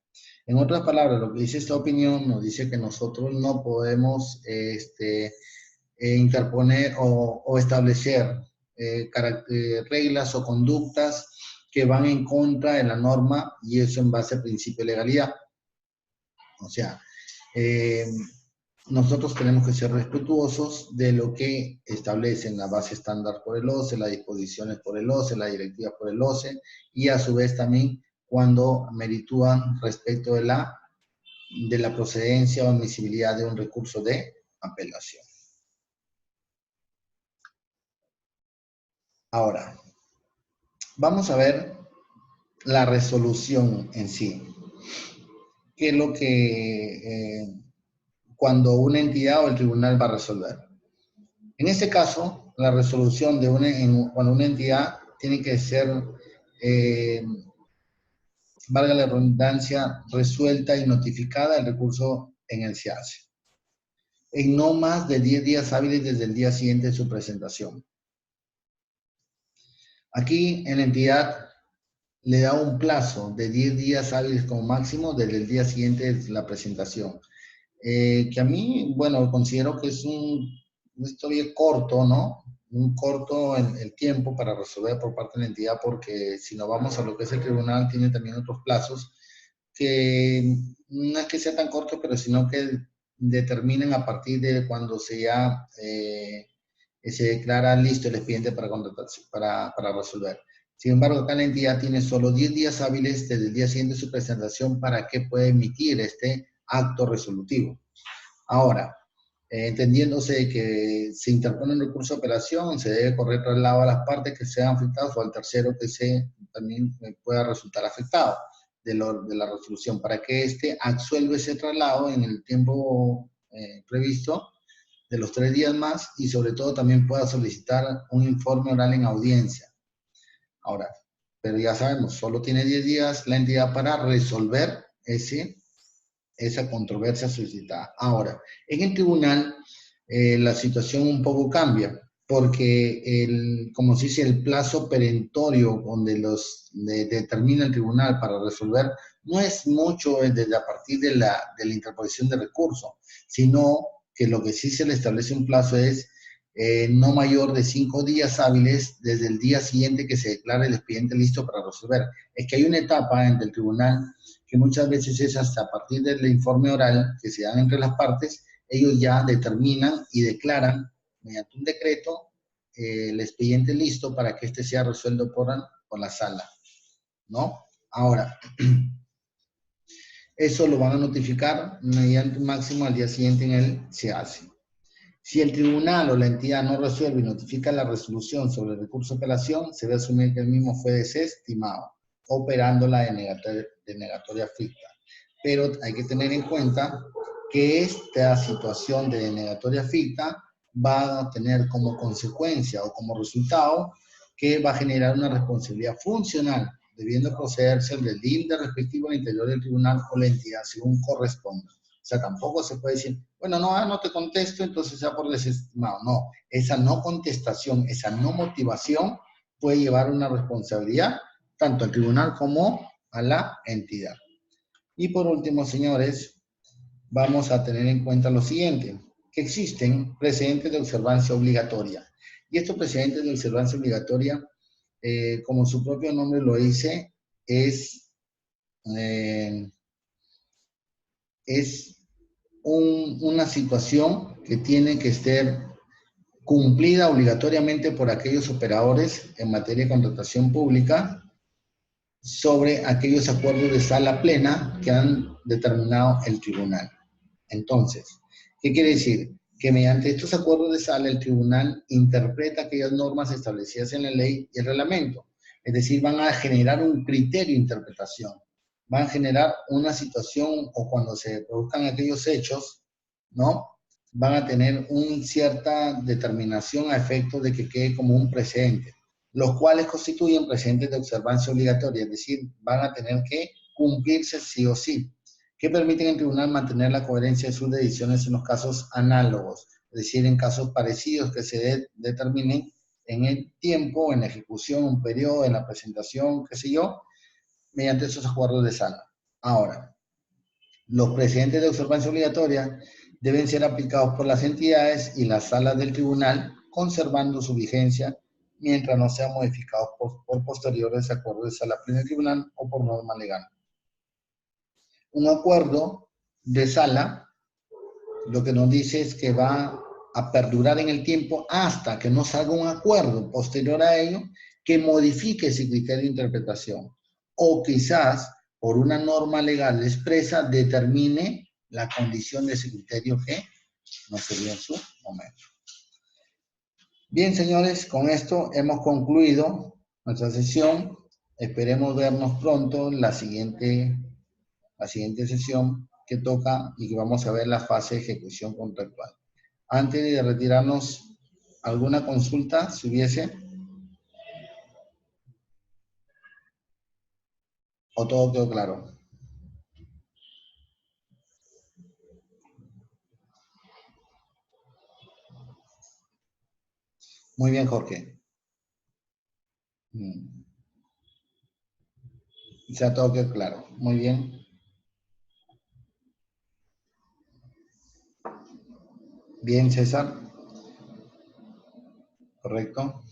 En otras palabras, lo que dice esta opinión nos dice que nosotros no podemos interponer o establecer reglas o conductas que van en contra de la norma y eso en base al principio de legalidad. O sea, nosotros tenemos que ser respetuosos de lo que establecen la base estándar por el OCE, las disposiciones por el OCE, la directiva por el OCE, y a su vez también cuando meritúan respecto de la procedencia o admisibilidad de un recurso de apelación. Ahora, vamos a ver la resolución en sí. ¿Qué es lo que cuando una entidad o el tribunal va a resolver? En este caso, la resolución de cuando una entidad tiene que ser, valga la redundancia, resuelta y notificada el recurso en el SEACE, en no más de 10 días hábiles desde el día siguiente de su presentación. Aquí en la entidad le da un plazo de 10 días hábiles como máximo desde el día siguiente de la presentación. Que a mí, bueno, considero que es un estudio corto, ¿no? Un corto en el tiempo para resolver por parte de la entidad, porque si nos vamos a lo que es el tribunal, tiene también otros plazos que no es que sea tan corto, pero sino que determinen a partir de cuando se declara listo el expediente para resolver. Sin embargo, acá la entidad tiene solo 10 días hábiles desde el día siguiente de su presentación para que pueda emitir este acto resolutivo. Ahora, entendiéndose que se interpone un recurso de apelación, se debe correr traslado a las partes que sean afectadas o al tercero que también pueda resultar afectado de la resolución, para que éste absuelva ese traslado en el tiempo previsto de los 3 días más y sobre todo también pueda solicitar un informe oral en audiencia. Ahora, pero ya sabemos, solo tiene 10 días la entidad para resolver esa controversia solicitada. Ahora, en el tribunal la situación un poco cambia, porque como se dice, el plazo perentorio donde determina el tribunal para resolver no es mucho desde a partir de la interposición de recurso, sino que lo que sí se le establece un plazo es no mayor de 5 días hábiles desde el día siguiente que se declare el expediente listo para resolver. Es que hay una etapa entre el tribunal que muchas veces es hasta a partir del informe oral que se dan entre las partes, ellos ya determinan y declaran mediante un decreto el expediente listo para que este sea resuelto por la sala, ¿no? Ahora, eso lo van a notificar mediante un máximo al día siguiente en el SEACE. Si el tribunal o la entidad no resuelve y notifica la resolución sobre el recurso de apelación, se debe asumir que el mismo fue desestimado, operando la denegatoria ficta. Pero hay que tener en cuenta que esta situación de denegatoria ficta va a tener como consecuencia o como resultado que va a generar una responsabilidad funcional, debiendo procederse el del INDE respectivo al interior del tribunal o la entidad según corresponda. O sea, tampoco se puede decir, bueno, no te contesto, entonces ya por desestimado. No, esa no contestación, esa no motivación puede llevar una responsabilidad tanto al tribunal como a la entidad. Y por último, señores, vamos a tener en cuenta lo siguiente, que existen precedentes de observancia obligatoria. Y estos precedentes de observancia obligatoria, como su propio nombre lo dice, es una situación que tiene que ser cumplida obligatoriamente por aquellos operadores en materia de contratación pública sobre aquellos acuerdos de sala plena que han determinado el tribunal. Entonces, ¿qué quiere decir? Que mediante estos acuerdos de sala el tribunal interpreta aquellas normas establecidas en la ley y el reglamento. Es decir, van a generar un criterio de interpretación, van a generar una situación o cuando se produzcan aquellos hechos, ¿no? Van a tener una cierta determinación a efectos de que quede como un precedente, los cuales constituyen precedentes de observancia obligatoria, es decir, van a tener que cumplirse sí o sí, que permiten al tribunal mantener la coherencia de sus decisiones en los casos análogos, es decir, en casos parecidos que se determinen en el tiempo, en la ejecución, un periodo, en la presentación, qué sé yo, mediante esos acuerdos de sala. Ahora, los precedentes de observancia obligatoria deben ser aplicados por las entidades y las salas del tribunal, conservando su vigencia mientras no sean modificados por posteriores acuerdos de sala plena del tribunal o por norma legal. Un acuerdo de sala lo que nos dice es que va a perdurar en el tiempo hasta que no salga un acuerdo posterior a ello que modifique ese criterio de interpretación o quizás por una norma legal expresa determine la condición de ese criterio que no se dio en su momento. Bien, señores, con esto hemos concluido nuestra sesión. Esperemos vernos pronto en la siguiente sesión que toca y que vamos a ver la fase de ejecución contractual. Antes de retirarnos, ¿alguna consulta si hubiese? ¿O todo quedó claro? Muy bien, Jorge. Ya todo quedó claro. Muy bien. Bien, César. Correcto.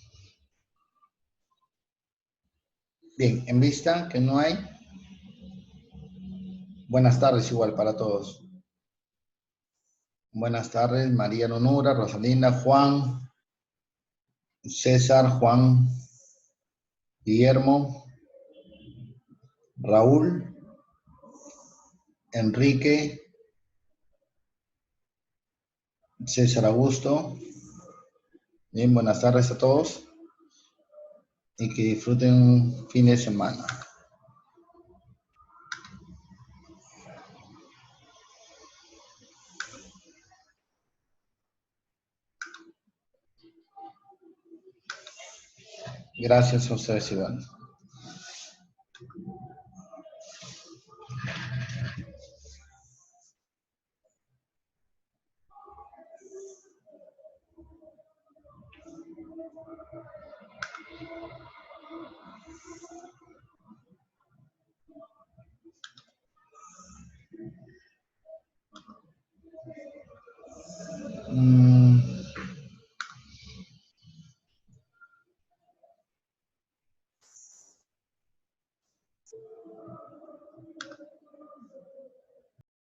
Bien, en vista que no hay, buenas tardes igual para todos. Buenas tardes, María Nonura, Rosalinda, Juan, César, Juan, Guillermo, Raúl, Enrique, César Augusto. Bien, buenas tardes a todos y que disfruten un fin de semana. Gracias a ustedes, Iván.